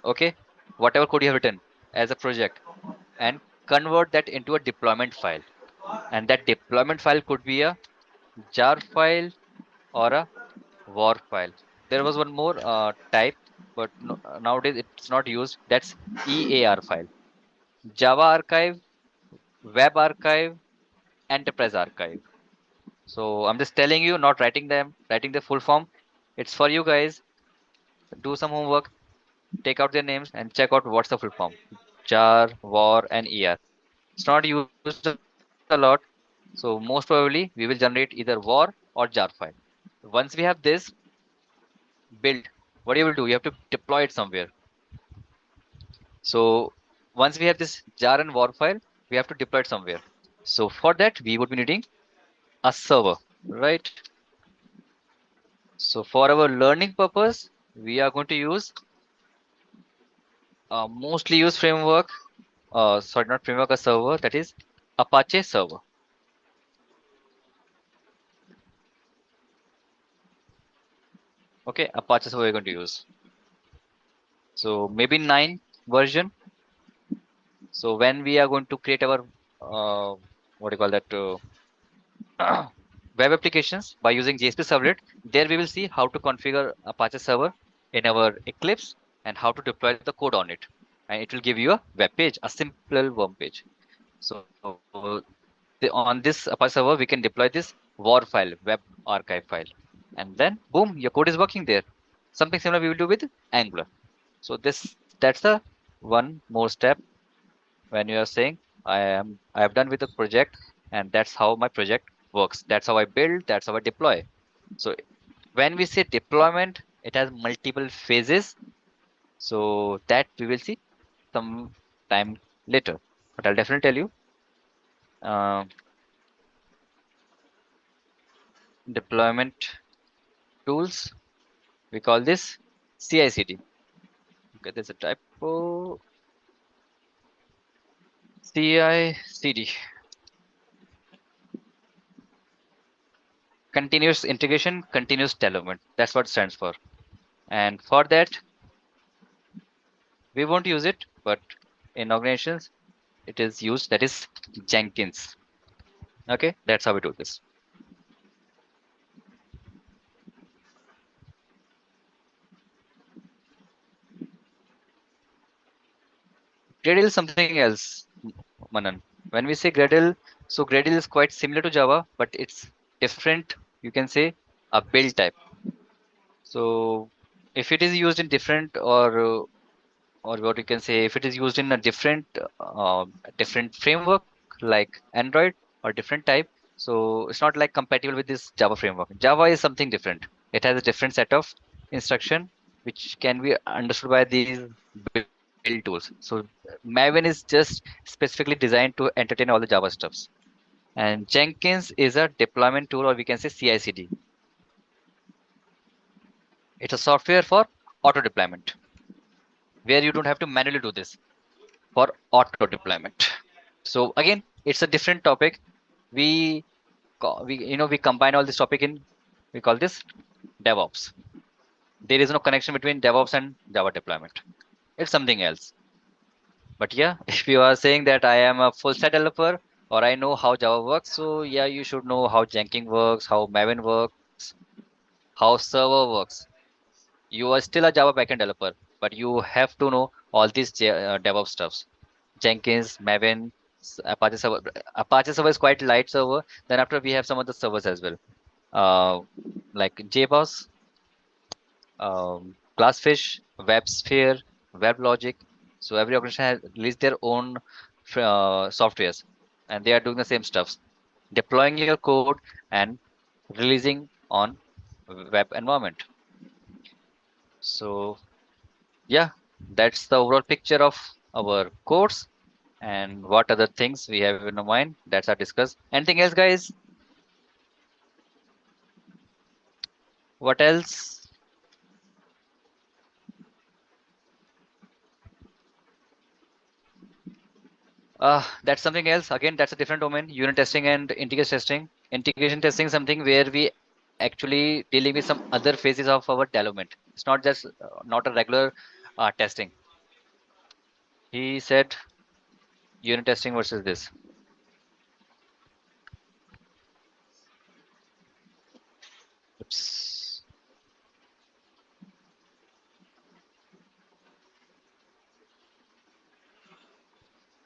okay, whatever code you have written as a project, and convert that into a deployment file. And that deployment file could be a jar file or a war file. There was one more type, but no, nowadays it's not used. That's EAR file. Java archive, web archive, enterprise archive. So I'm just telling you, not writing them, writing the full form. It's for you guys. Do some homework, take out their names and check out what's the full form. Jar, war, and ER. It's not used a lot. So most probably we will generate either war or jar file. Once we have this build, what you will do, you have to deploy it somewhere. So once we have this jar and war file, we have to deploy it somewhere. So for that, we would be needing a server, right? So for our learning purpose, we are going to use mostly use framework, sorry, not framework, a server, that is Apache server. Okay, Apache server we're going to use. So maybe 9 version. So when we are going to create our what do you call that, web applications by using JSP servlet, there we will see how to configure Apache server in our Eclipse and how to deploy the code on it. And it will give you a web page, a simple worm page. So on this Apache server, we can deploy this war file, web archive file. And then boom, your code is working there. Something similar we will do with Angular. So that's the one more step when you are saying I have done with the project, and that's how my project works. That's how I build, that's how I deploy. So when we say deployment, it has multiple phases, so that we will see some time later, but I'll definitely tell you. uh, Deployment tools, we call this CI/CD. Okay, there's a typo. CI/CD, continuous integration, continuous development. That's what it stands for. And for that, we won't use it, but in organizations, it is used. That is Jenkins. Okay, that's how we do this. Gradle is something else, Manan. When we say Gradle, so Gradle is quite similar to Java, but it's different. You can say a build type. So if it is used in different or what you can say, if it is used in a different framework like Android or different type, so it's not like compatible with this Java framework. Java is something different. It has a different set of instruction which can be understood by these build tools. So Maven is just specifically designed to entertain all the Java stuffs. And Jenkins is a deployment tool, or we can say CI/CD. It's a software for auto deployment where you don't have to manually do this for auto deployment. So again, it's a different topic. We we combine all this topic in, we call this DevOps. There is no connection between DevOps and Java deployment. It's something else. But yeah, if you are saying that I am a full stack developer or I know how Java works, so yeah, you should know how Jenkins works, how Maven works, how server works. You are still a Java backend developer, but you have to know all these DevOps stuffs. Jenkins, Maven, Apache server. Apache server is quite light server. Then after we have some other servers as well, uh, like JBoss, Glassfish, WebSphere, WebLogic. So every organization has released their own softwares, and they are doing the same stuff, deploying your code and releasing on web environment. So yeah, that's the overall picture of our course and what other things we have in our mind. That's our discuss. Anything else, guys? What else? That's something else. Again, that's a different domain. Unit testing and integration testing. Integration testing is something where we actually dealing with some other phases of our development. It's not just not a regular testing. He said unit testing versus this. Oops.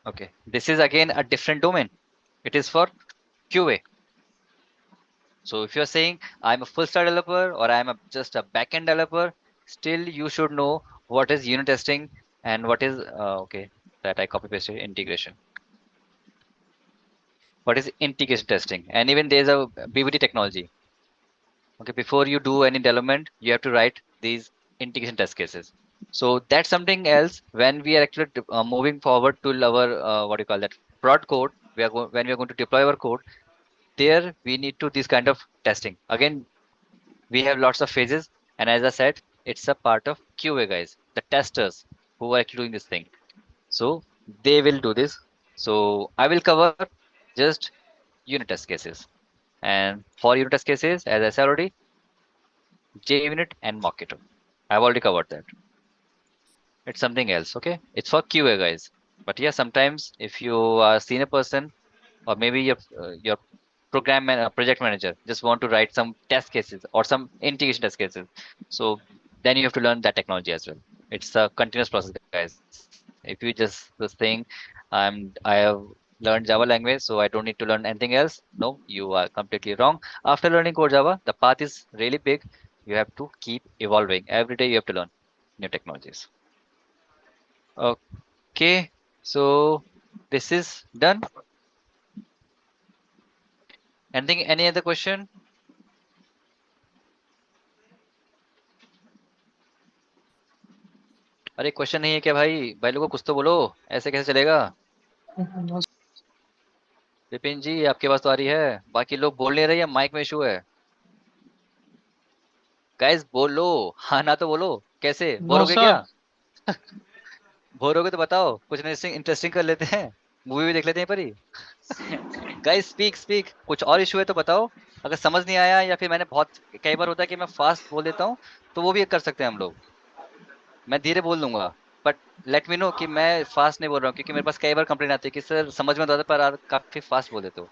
Okay, this is again a different domain. It is for QA. So if you're saying I'm a full stack developer or just a backend developer, still you should know what is unit testing and what is okay, that I copy pasted integration. What is integration testing? And even there's a BVT technology. Okay, before you do any development, you have to write these integration test cases. So that's something else. When we are actually moving forward to our what do you call that, prod code, when we are going to deploy our code, there we need to this kind of testing. Again, we have lots of phases, and as I said, it's a part of QA guys, the testers who are actually doing this thing. So they will do this. So I will cover just unit test cases. And for unit test cases, as I said already, JUnit and Mockito. I've already covered that. It's something else, okay? It's for QA guys. But yeah, sometimes if you are a senior person or maybe your project manager just want to write some test cases or some integration test cases, so then you have to learn that technology as well. It's a continuous process guys. If you just this thing, I have learned Java language so I don't need to learn anything else, no, you are completely wrong. After learning core Java, the path is really big. You have to keep evolving every day. You have to learn new technologies. Okay, so this is done. Anything, any other question? अरे question नहीं है क्या भाई? भाई लोगों कुछ तो बोलो, ऐसे कैसे चलेगा? विपिन जी आपके पास तो आ रही है, बाकी लोग बोल नहीं रहे या माइक में इशू है? गाइस बोलो, हाँ ना तो बोलो। कैसे बोर नो हो गए क्या? सर। बोर हो गए तो बताओ, कुछ इंटरेस्टिंग इंटरेस्टिंग कर लेते हैं, मूवी भी देख लेते हैं पर ही। गाइस स्पीक स्पीक, कुछ और इशू है तो बताओ। अगर समझ नहीं आया या फिर मैंने बहुत, कई बार होता है कि मैं फास्ट बोल देता हूँ, तो वो भी कर सकते हैं हम लोग। मैं धीरे बोल दूंगा, बट लेट मी नो कि मैं फास्ट नहीं बोल रहा हूँ, क्योंकि मेरे पास कई बार कंप्लेन आती है कि सर समझ में तो आता है पर आप काफी फास्ट बोल देते हो।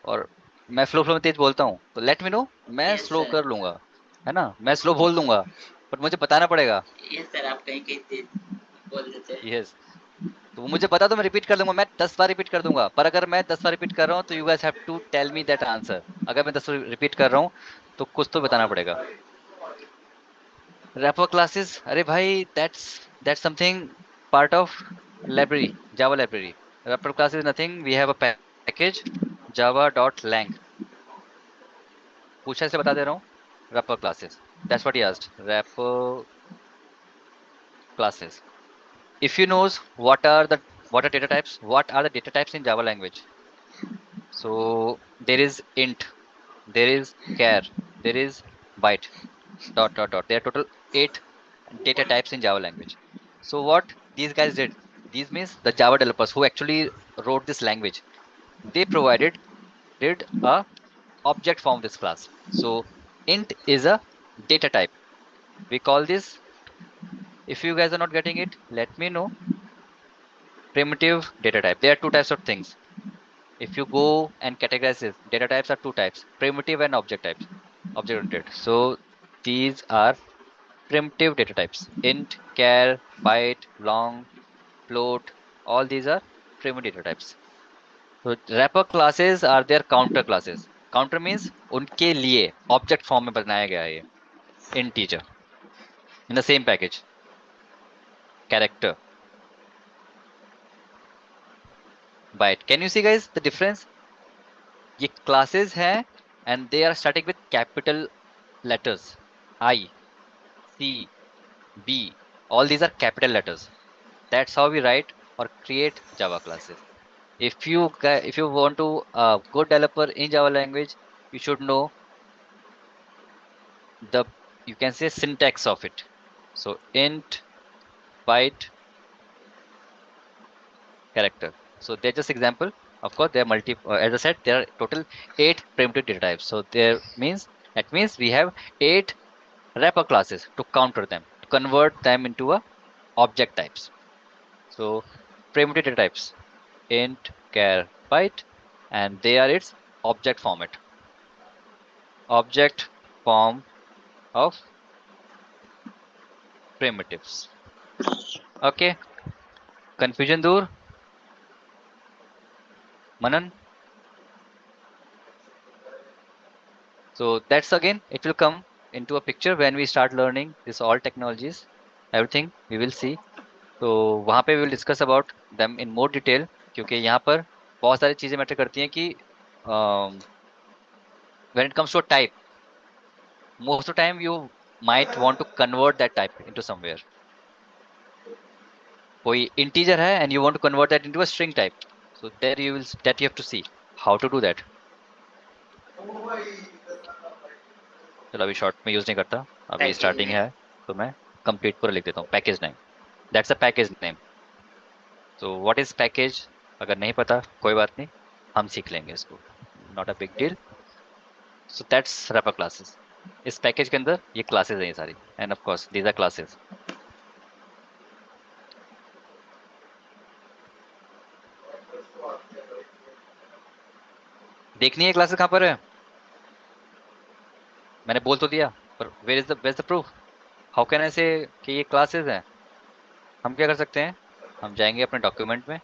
और मैं फ्लो फ्लो में तेज बोलता हूँ, तो लेट मी नो, मैं यस स्लो सर, कर लूंगा, है ना, मैं स्लो बोल दूंगा, पर मुझे बताना पड़ेगा। यस सर, आप कहीं कहीं तेज बोल देते हैं। यस, तो वो मुझे पता, तो मैं रिपीट कर दूंगा, मैं 10 बार रिपीट कर दूंगा, पर अगर मैं 10 बार रिपीट कर रहा हूँ तो you guys have to tell me that answer. अगर मैं 10 बार रिपीट कर रहा हूँ तो कुछ तो बताना पड़ेगा। रैपर क्लासेस, अरे भाई, that's something part of library, Java library. Wrapper classes nothing, we have a package Java dot lang. पूछा, इसलिए बता दे रहा हूँ। Wrapper classes, that's what he asked, wrapper classes. If you knows what are data types, what are the data types in Java language? So there is int, there is char, there is byte, dot dot dot. There are total 8 data types in Java language. So what these guys did, these means the Java developers who actually wrote this language, they provided did a object form this class. So int is a data type. We call this, if you guys are not getting it, let me know, primitive data type. There are two types of things. If you go and categorize this, data types are two types, primitive and object types, object oriented. So these are primitive data types. Int, char, byte, long, float, all these are primitive data types. So wrapper classes are their counter classes. Counter means उनके लिए object form में बनाया गया है ये integer in the same package. Character, byte. Can you see guys the difference? ये classes हैं and they are starting with capital letters. I, C, B, all these are capital letters. That's how we write or create Java classes. If you want to good developer in Java language, you should know the, you can say, syntax of it. So int, byte, character. So they're just example. Of course, there are as I said, there are total 8 primitive data types. So that means we have 8 wrapper classes to counter them, to convert them into a object types. So primitive data types, int, char, byte, and they are its object format. Object form of primitives. Okay, confusion दूर, Manan. So that's again, it will come into a picture when we start learning this all technologies, everything we will see. तो वहाँ पे we will discuss about them in more detail, क्योंकि यहाँ पर बहुत सारी चीजें मैटर करती हैं कि when it comes to a type, most of the time you might want to convert that type into somewhere. कोई integer है and you want to convert that into a string type. So there you have to see how to do that. चलो अभी short में use नहीं करता, अभी package starting name. है, तो मैं कंप्लीट पूरा लिख देता हूँ। Package name, that's a package name. तो व्हाट इज पैकेज, अगर नहीं पता कोई बात नहीं, हम सीख लेंगे इसको, not a big deal. So that's wrapper classes. इस पैकेज के अंदर ये क्लासेस हैं ये सारी, and of course these are classes. देखनी है क्लासेस कहाँ पर है, मैंने बोल तो दिया, पर where is the proof, how can I say कि ये क्लासेस हैं। हम क्या कर सकते हैं, हम जाएंगे अपने डॉक्यूमेंट में,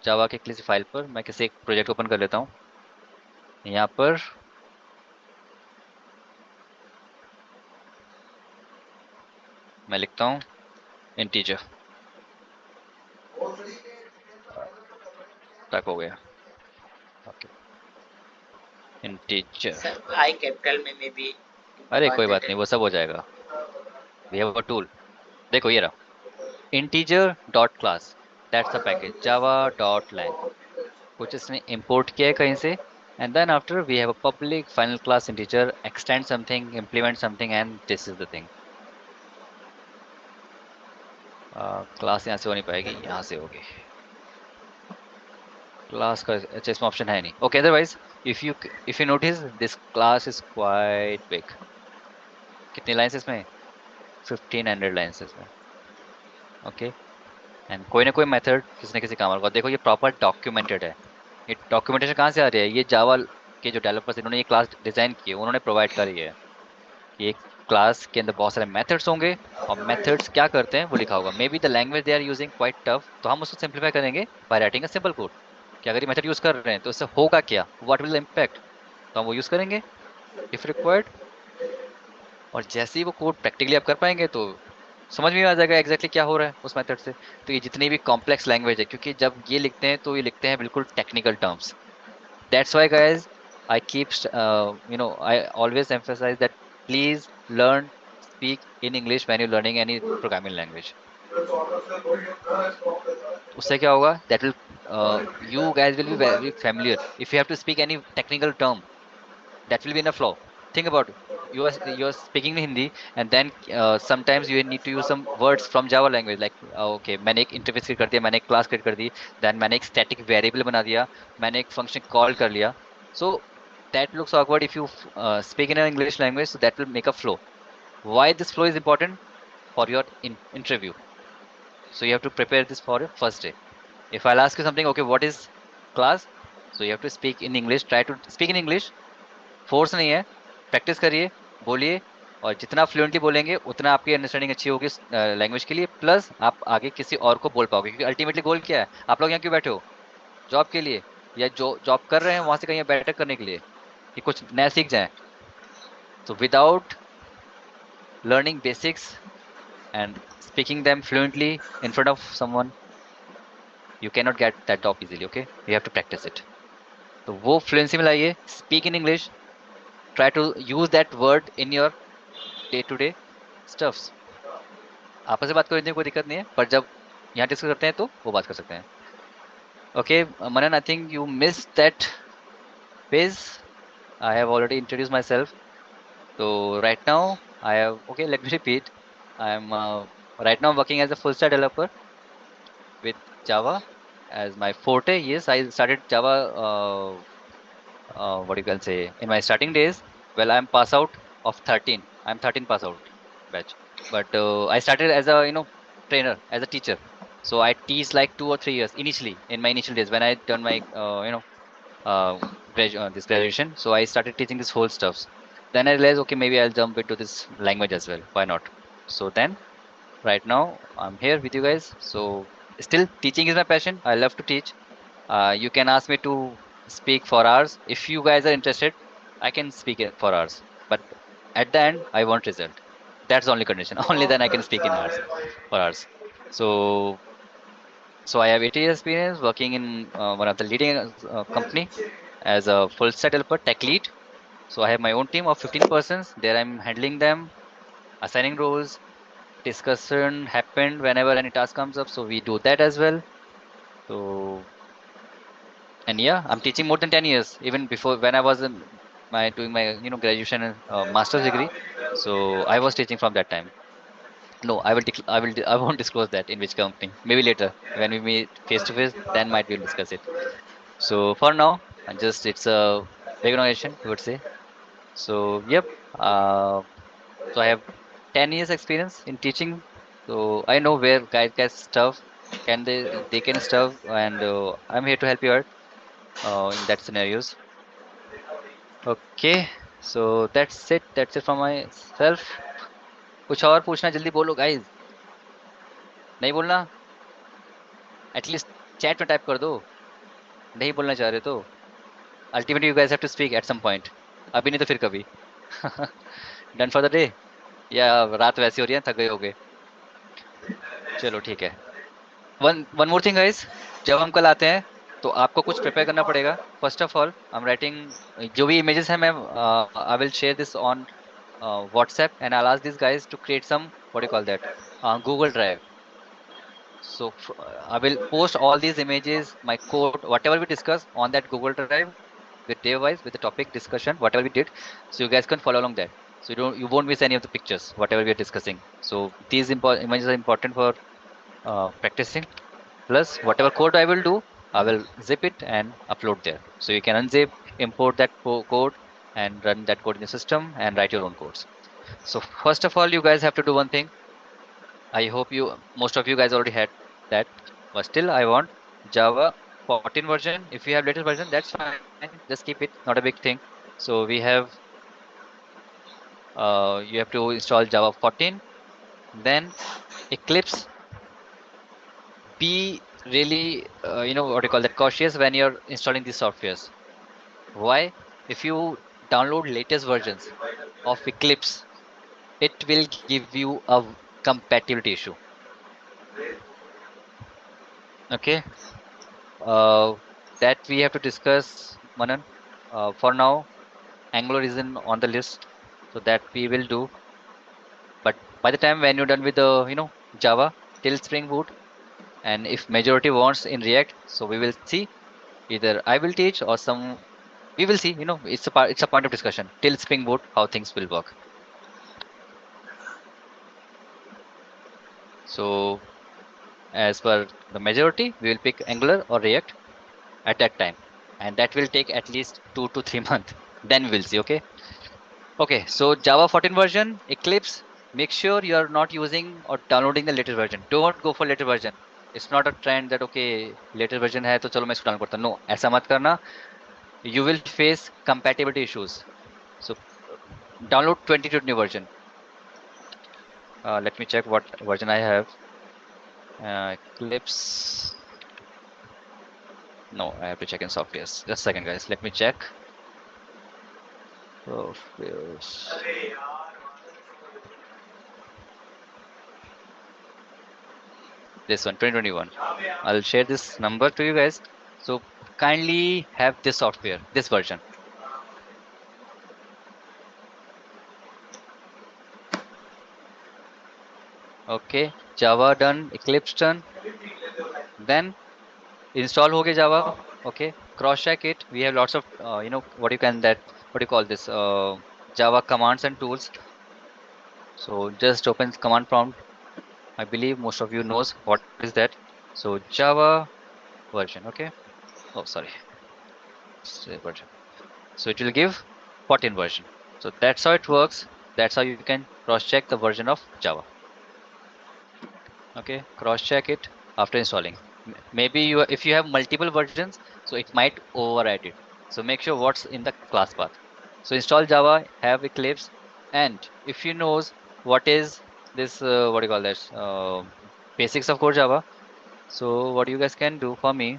जावा के किसी फाइल पर, मैं किसी एक प्रोजेक्ट ओपन कर लेता हूँ यहाँ पर। मैं लिखता हूँ इंटीजर, तक हो गया, okay, integer. Sir I capital में मे बी अरे कॉज कोई बात दैट। नहीं, वो सब हो जाएगा, वी हैव अ टूल। देखो ये रहा, integer dot class, that's a package Java dot lang, कुछ इसने इंपोर्ट किया है कहीं से, and then after we have a public final class integer, extend something, implement something, and this is the thing. Class यहाँ से हो नहीं पाएगी, यहाँ से होगी क्लास का, अच्छा इसमें ऑप्शन है नहीं, okay. Otherwise if you notice this class is quite big. कितनी लाइन्स इसमें, 1500 लाइन्स इसमें, ओके। एंड कोई ना कोई मेथड किसी न किसी काम आएगा। देखो ये प्रॉपर डॉक्यूमेंटेड है, ये डॉक्यूमेंटेशन कहाँ से आ रही है? ये जावा के जो डेवलपर्स इन्होंने ये क्लास डिजाइन की है, उन्होंने प्रोवाइड करी है कि एक क्लास के अंदर बहुत सारे मेथड्स होंगे और मेथड्स क्या करते हैं वो लिखा होगा। May be the language they are using quite tough, तो हम उसको सिंप्लीफाई करेंगे by writing a simple code कि अगर ये मेथड यूज कर रहे हैं तो इससे होगा क्या, व्हाट विल द इम्पैक्ट, तो हम वो यूज करेंगे इफ रिक्वायर्ड। और जैसे ही वो कोड प्रैक्टिकली आप कर पाएंगे तो समझ में आ जाएगा एग्जैक्टली क्या हो रहा है उस मेथड से। तो ये जितनी भी कॉम्प्लेक्स लैंग्वेज है, क्योंकि जब ये लिखते हैं तो ये लिखते हैं बिल्कुल technical terms. That's why, guys, I keep, I always emphasize that please learn, speak in English when you're learning any programming language. उससे क्या होगा? That will, you guys will be very familiar. If you have to speak any technical term, that will be in a flow. Think about it. You are speaking in Hindi, and then sometimes you need to use some words from Java language, like okay, मैंने एक interface create कर दिया, मैंने एक class create कर दी, then मैंने एक static variable बना दिया, मैंने एक फंक्शन कॉल कर लिया. So that looks awkward if you speak in an English language. So that will make a flow. Why this flow is important? For your interview. So you have to prepare this for your first day. If I'll ask you something, okay, what is class? So you have to speak in English. Try to speak in English. Force नहीं है, practice करिए, बोलिए, और जितना fluently बोलेंगे उतना आपकी understanding अच्छी होगी लैंग्वेज के लिए, प्लस आप आगे किसी और को बोल पाओगे, क्योंकि अल्टीमेटली गोल क्या है? आप लोग यहाँ क्यों बैठे हो? जॉब के लिए, या जो जॉब कर रहे हैं वहां से कहीं बेटर करने के लिए, कि कुछ नया सीख जाए. So without learning basics and speaking them fluently in front of someone, you cannot get that job easily. Okay, you have to practice it. तो वो फ्लुएंसी में लाइए, speak in English, try to use that word in your day to day stuffs. आपस में बात करने में कोई दिक्कत नहीं है, पर जब यहाँ डिस्कस करते हैं तो वो बात कर सकते हैं. Okay Manan, I think you miss that phase. I have already introduced myself. So right now I have, okay, let me repeat. I am right now working as a full stack developer with Java as my forte. Yes, I started Java, what you can say, in my starting days. Well, I'm pass out of 13. I'm 13 pass out batch. But I started as a, trainer, as a teacher. So I teach like 2 or 3 years initially in my initial days when I done my, this graduation. So I started teaching this whole stuff. Then I realized, okay, maybe I'll jump into this language as well. Why not? So then, right now, I'm here with you guys. So still, teaching is my passion. I love to teach. You can ask me to speak for hours. If you guys are interested, I can speak it for hours. But at the end, I want result. That's the only condition. Only then I can speak in hours, for hours. So so I have 8 years experience working in one of the leading company as a full stack developer, tech lead. So I have my own team of 15 persons. There I'm handling them, assigning roles. Discussion happened whenever any task comes up. So we do that as well. So, and yeah, I'm teaching more than 10 years, even before when I was in my doing my graduation and master's degree. So I was teaching from that time. No, I won't disclose that in which company. Maybe later when we meet face to face, then might we'll discuss it. So for now, and just it's a big organization, I would say. So yep. Uh, so I have 10 years experience in teaching. So I know where guys get stuff, can they can stuff, and I'm here to help you out in that scenarios. Okay. So that's it. That's it from myself. कुछ और पूछना जल्दी बोलो guys. नहीं बोलना? At least chat में type कर दो. नहीं बोलना चाह रहे तो ultimately you guys have to speak at some point. अभी नहीं तो फिर कभी. डन फॉर द डे, या रात वैसी हो रही है, थक गए होगे? चलो ठीक है. One one more thing guys, जब हम कल आते हैं तो आपको कुछ प्रिपेयर करना पड़ेगा. First of all I am writing जो भी इमेजेस हैं, मैं I will share this on WhatsApp and I ask this guys to create some what you call that Google drive. So I will post all these images, my code, whatever we discuss on that Google Drive with day wise with the topic discussion, whatever we did. So you guys can follow along that. So you won't miss any of the pictures, whatever we are discussing. So these images are important for practicing. Plus whatever code I will do, I will zip it and upload there. So you can unzip, import that code and run that code in the system and write your own codes. So first of all, you guys have to do one thing. I hope most of you guys already had that, but still I want Java 14 version. If you have latest version, that's fine. Just keep it, not a big thing. So we have you have to install Java 14. Then Eclipse. Be really what you call that, cautious when you're installing these softwares. Why? If you download latest versions of Eclipse, it will give you a compatibility issue. Okay, that we have to discuss, Manan. For now, Angular isn't on the list, so that we will do. But by the time when you're done with the Java till Spring Boot, and if majority wants in React, so we will see. Either I will teach or some we will see. It's a point of discussion till Spring Boot how things will work. So as per the majority, we will pick Angular or React at that time, and that will take at least 2 to 3 months. Then we will see. Okay, so Java 14 version, Eclipse. Make sure you are not using or downloading the latest version. Don't go for latest version. It's not a trend that okay latest version है तो चलो मैं इसको download करता हूँ. No, ऐसा मत करना. You will face compatibility issues. So download 2020 version. Let me check what version I have. Eclipse. No, I have to check in softwares. Just a second, guys. Let me check. Softwares. This one, 2021. I'll share this number to you guys. So kindly have this software, this version. Okay, Java done, Eclipse done. Then install ho gaya Java. Okay, cross check it. We have lots of what you call this Java commands and tools. So just open command prompt. I believe most of you knows what is that. So Java version. Okay. Oh, sorry. Version. So it will give 14 version. So that's how it works. That's how you can cross check the version of Java. Okay, cross check it after installing. Maybe if you have multiple versions, so it might override it. So make sure what's in the class path. So install Java, have Eclipse, and if you knows what is this what do you call this basics of core Java. So what you guys can do for me,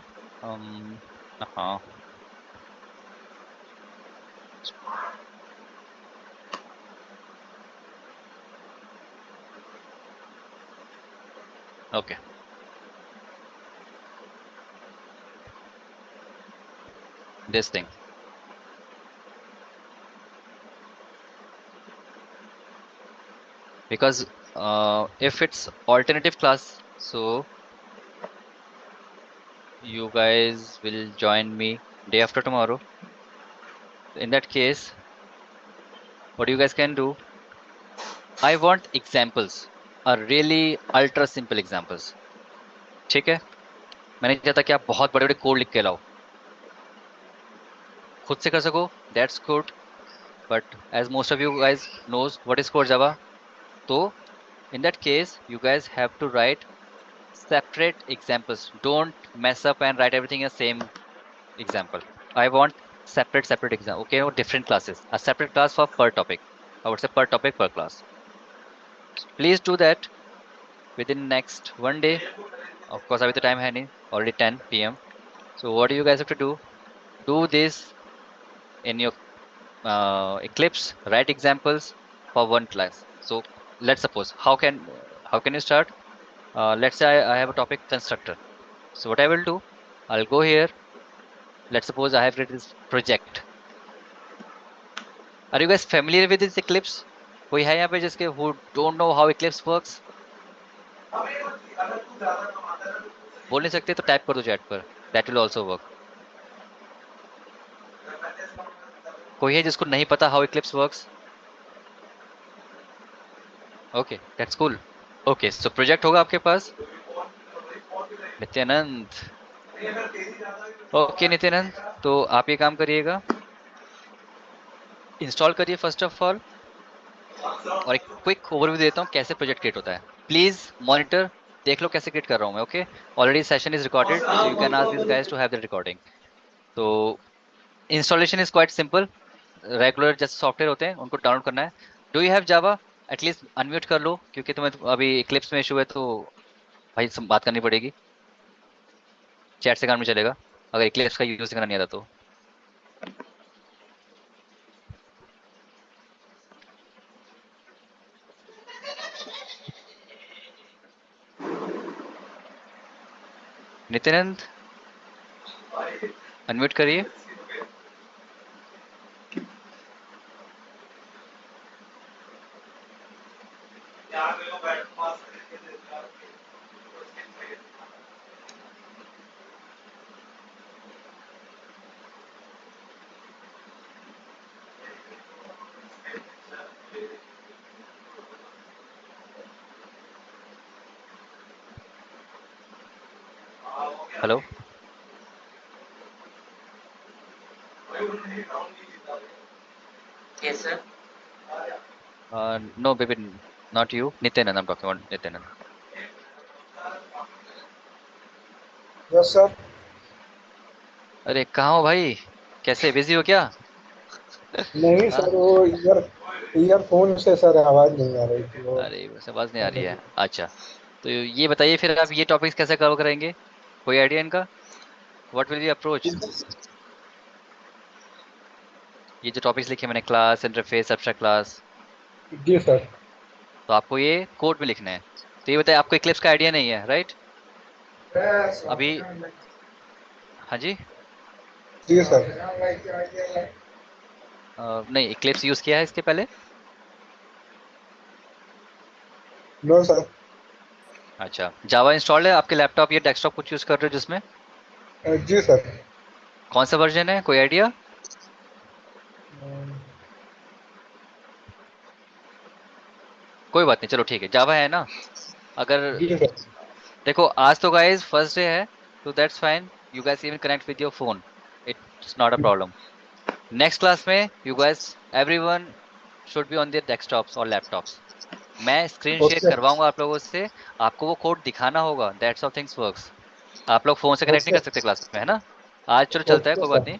okay. This thing. Because if it's alternative class, so you guys will join me day after tomorrow. In that case, what you guys can do, I want examples, a really ultra simple examples. ठीक है, मैंने नहीं चाहता कि आप बहुत बड़े बड़े कोड लिख के लाओ, खुद से कर सको, that's good. But as most of you guys knows what is core Java, so in that case you guys have to write separate examples. Don't mess up and write everything in the same example. I want separate example. Okay, or different classes, a separate class for per topic. I would say per topic per class. Please do that within next one day. Of course अभी तो time है नहीं, already 10 PM. So what do you guys have to do? Do this in your Eclipse. Write examples for one class. So let's suppose how can you start? Let's say I have a topic constructor. So what I will do, I'll go here. Let's suppose I have written this project. Are you guys familiar with this Eclipse? कोई है यहाँ पे जिसके who don't know how Eclipse works? बोल नहीं सकते तो type कर दो चैट पर. That will also work. कोई है जिसको नहीं पता how Eclipse works? Okay, that's cool. Okay, so project होगा आपके पास. नित्यानंद. Okay, नित्यानंद, तो आप ये काम करिएगा, इंस्टॉल करिए फर्स्ट ऑफ ऑल, और एक क्विक ओवरव्यू देता हूँ कैसे प्रोजेक्ट क्रिएट होता है. प्लीज मॉनिटर देख लो कैसे क्रिएट कर रहा हूँ मैं। Okay, already session is recorded, so you can ask this guys to have the recording. तो installation is quite simple. Regular जैसे सॉफ्टवेयर होते हैं उनको डाउनलोड करना है। Do you have Java? At least unmute कर लो, क्योंकि तुम्हें अभी इक्लिप्स में इशू है, तो भाई बात करनी पड़ेगी। चैट से काम नहीं चलेगा अगर इक्लिप्स का यूज करना नहीं आता तो। नित्यानंद अनम्यूट करिए। Hello. Yes, sir. No baby, not you, Nityanand. I am talking about Nityanand. Yes sir. अरे कहाँ हो भाई? कैसे, बिजी हो क्या? नहीं हाँ? सर, वो ईयरफोन से सर आवाज नहीं आ रही थी वो। अरे बस आवाज नहीं आ रही है। अच्छा, तो ये बताइए फिर आप ये टॉपिक्स कैसे कवर करेंगे? कोई आइडिया इनका? What will be approach? ये जो टॉपिक्स लिखे मैंने, क्लास, इंटरफेस, एब्स्ट्रैक्ट क्लास, जी सर। तो आपको ये कोड में लिखना है। तो ये बताइए, आपको इक्लिप्स का आइडिया नहीं है, राइट? अभी हाँ जी। जी सर। नहीं, इक्लिप्स यूज किया है इसके पहले? No sir. अच्छा, जावा इंस्टॉल्ड है आपके लैपटॉप या डेस्कटॉप कुछ यूज कर रहे हो जिसमें? जी सर। कौन सा वर्जन है, कोई आइडिया? कोई बात नहीं, चलो ठीक है, जावा है ना। अगर जी सर। देखो, आज तो गाइस फर्स्ट डे है, तो that's fine, you guys even connect with your phone, it's not a problem. Next class में you guys everyone should be on their desktops और लैपटॉप्स। मैं स्क्रीन शेयर ओके। करवाऊंगा आप लोगों से, आपको वो कोड दिखाना होगा, दैट्स हाउ थिंग्स वर्क्स। आप लोग फोन से कनेक्ट नहीं ओके। कर सकते क्लास में, है ना? आज चलो चलता है, ओके कोई बात सर। नहीं।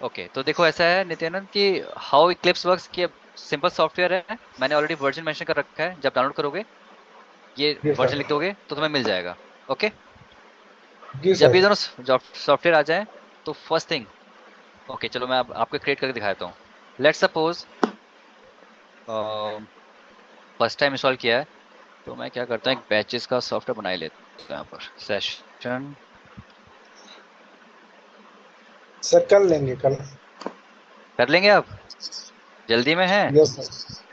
ओके, तो देखो ऐसा है नित्यानंद कि हाउ इक्लिप्स वर्क्स, कि सिंपल सॉफ्टवेयर है। मैंने ऑलरेडी वर्जन मेंशन कर रखा है, जब डाउनलोड करोगे ये जी वर्जन सर। लिख दोगे तो तुम्हें मिल जाएगा। ओके, जी जब सर। ये दोनों सॉफ्टवेयर आ जाए तो फर्स्ट थिंग, ओके चलो मैं आपको क्रिएट करके दिखाता हूँ। Let's suppose first time install किया है, तो मैं क्या करता हूँ, एक बैचेस का सॉफ्टवेयर बना ही लेता हूँ। यहाँ पर सेशन सर कर लेंगे कल। कर लेंगे आप? जल्दी में है? Yes sir.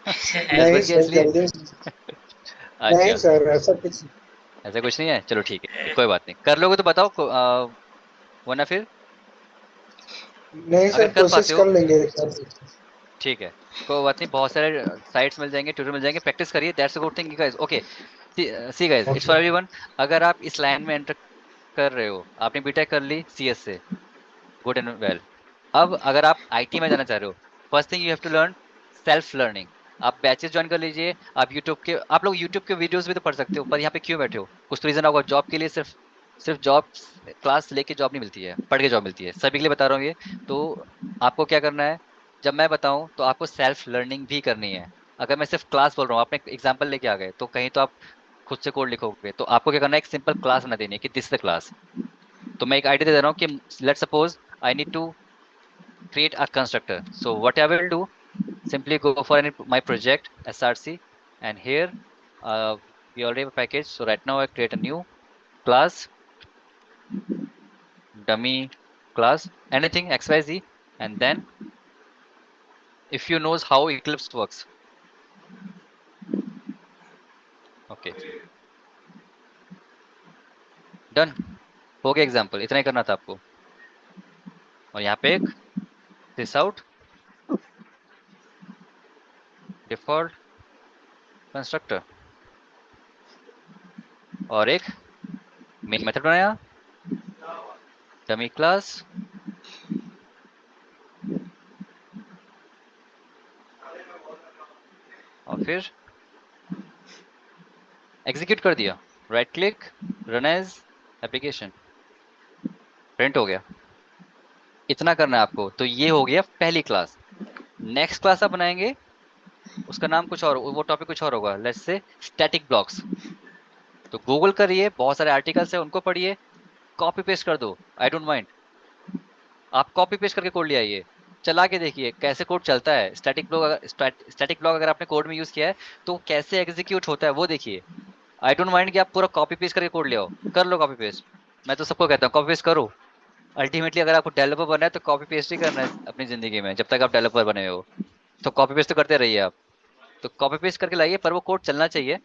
10 नहीं बज गया सर इसलिए? जल्दी। नहीं अच्छा, सर ऐसा कुछ। ऐसा कुछ नहीं है, चलो ठीक है, कोई बात नहीं, कर लोगे तो बताओ वरना फिर नहीं अगर सर कर कोशिश पाते हो, कर लेंगे। ठीक है, कोई बात नहीं, बहुत सारे साइट्स मिल जाएंगे, ट्यूटोरियल मिल जाएंगे, प्रैक्टिस करिए, that's a good thing guys. Okay, see guys, it's okay. For everyone. अगर आप इस लाइन में एंटर कर रहे हो, आपने बीटेक कर ली सीएस से, गुड एंड वेल। अब अगर आप आईटी में जाना चाह रहे हो, first thing you have to learn self learning. आप बैचेस ज्वाइन कर लीजिए, आप लोग यूट्यूब के वीडियोस भी तो पढ़ सकते हो, पर यहाँ पे क्यों बैठे हो? कुछ तो रीजन होगा, जॉब के लिए। सिर्फ सिर्फ जॉब क्लास लेके जॉब नहीं मिलती है, पढ़ के जॉब मिलती है, सभी के लिए बता रहा हूँ ये। तो आपको क्या करना है, जब मैं बताऊं तो आपको सेल्फ लर्निंग भी करनी है। अगर मैं सिर्फ क्लास बोल रहा हूँ, आपने एग्जाम्पल लेके आ गए, तो कहीं तो आप खुद से कोड लिखोगे, तो आपको क्या करना है, एक सिंपल क्लास बना देनी है कि दिस द क्लास। तो मैं एक आइडिया दे रहा हूँ कि let's suppose I need to create a constructor. So what I will do, simply go for my project src, and here we already have a package. So right now I create a new class, dummy class, anything xyz, and then if you knows how eclipse works, okay, done, हो गया example, इतना ही करना था आपको। और यहाँ पे एक दिस आउट डिफॉल्ट कंस्ट्रक्टर और एक मेन मेथड बनाया, डमी क्लास, और फिर एग्जीक्यूट कर दिया। Right click, run as application, print हो गया। इतना करना है आपको। तो ये हो गया पहली क्लास। नेक्स्ट क्लास आप बनाएंगे, उसका नाम कुछ और, वो टॉपिक कुछ और होगा, लेट्स से स्टैटिक ब्लॉक्स। तो गूगल करिए, बहुत सारे आर्टिकल्स है उनको पढ़िए, कॉपी पेस्ट कर दो, आई डोंट माइंड। आप कॉपी पेस्ट करके कोड ले आइए, चला के देखिए कैसे कोड चलता है। स्टैटिक ब्लॉक अगर आपने कोड में यूज किया है तो कैसे एग्जीक्यूट होता है वो देखिए। आई डोंट माइंड कि आप पूरा कॉपी पेस्ट करके कोड ले आओ, कर लो कॉपी पेस्ट। मैं तो सबको कहता हूँ कॉपी पेस्ट करो। अल्टीमेटली अगर आपको डेवलपर बनना है तो कॉपी पेस्ट ही करना है अपनी जिंदगी में, जब तक आप डेवलपर बने हुए हो। तो कॉपी पेस्ट तो करते रहिए आप। तो कॉपी पेस्ट करके लाइए, पर वो कोड चलना चाहिए,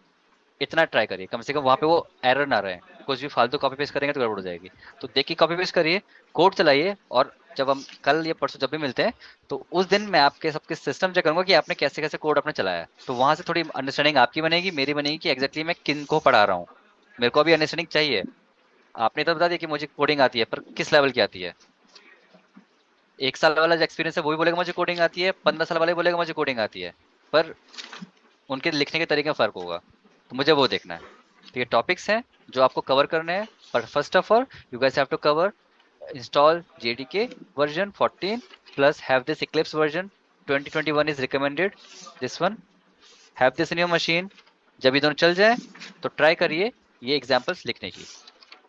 इतना ट्राई करिए कम से कम वहां पे वो एरर ना रहे। कुछ भी फालतू कॉपी पेस्ट करेंगे तो गड़बड़ हो जाएगी। तो देखिए कॉपी पेस्ट करिए, कोड चलाइए, और जब हम कल या परसों जब भी मिलते हैं तो उस दिन मैं आपके सबके सिस्टम चेक करूंगा कि आपने कैसे कैसे कोड अपने चलाया है। तो वहां से थोड़ी अंडरस्टैंडिंग आपकी बनेगी, मेरी बनेगी, कि एग्जैक्टली मैं किन को पढ़ा रहा हूँ। मेरे को अभी अंडरस्टैंडिंग चाहिए। आपने तो बता दिया कि मुझे कोडिंग आती है, पर किस लेवल की आती है। 1 साल वाला जो एक्सपीरियंस है वो भी बोलेगा मुझे कोडिंग आती है, 15 साल वाले बोलेगा मुझे कोडिंग आती है, पर उनके लिखने के तरीके में फर्क होगा। तो मुझे वो देखना है। तो ये टॉपिक्स हैं जो आपको कवर करने हैं। पर first of all you guys have to cover install JDK version 14 plus have this Eclipse version 2021 is recommended. This one have this in your machine. जब ये दोनों चल जाए तो ट्राई करिए ये एग्जांपल्स लिखने की।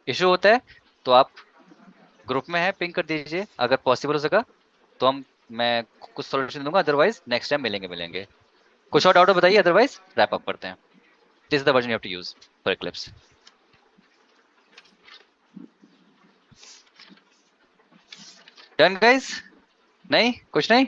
इशू होता है तो आप ग्रुप में है, पिंग कर दीजिए, अगर पॉसिबल हो सका तो मैं कुछ सॉल्यूशन दूंगा, अदरवाइज नेक्स्ट टाइम मिलेंगे। कुछ और डाउट बताइए, अदरवाइज रैप अप करते हैं। This is the version you have to use for eclipse. Done guys? नहीं, कुछ नहीं।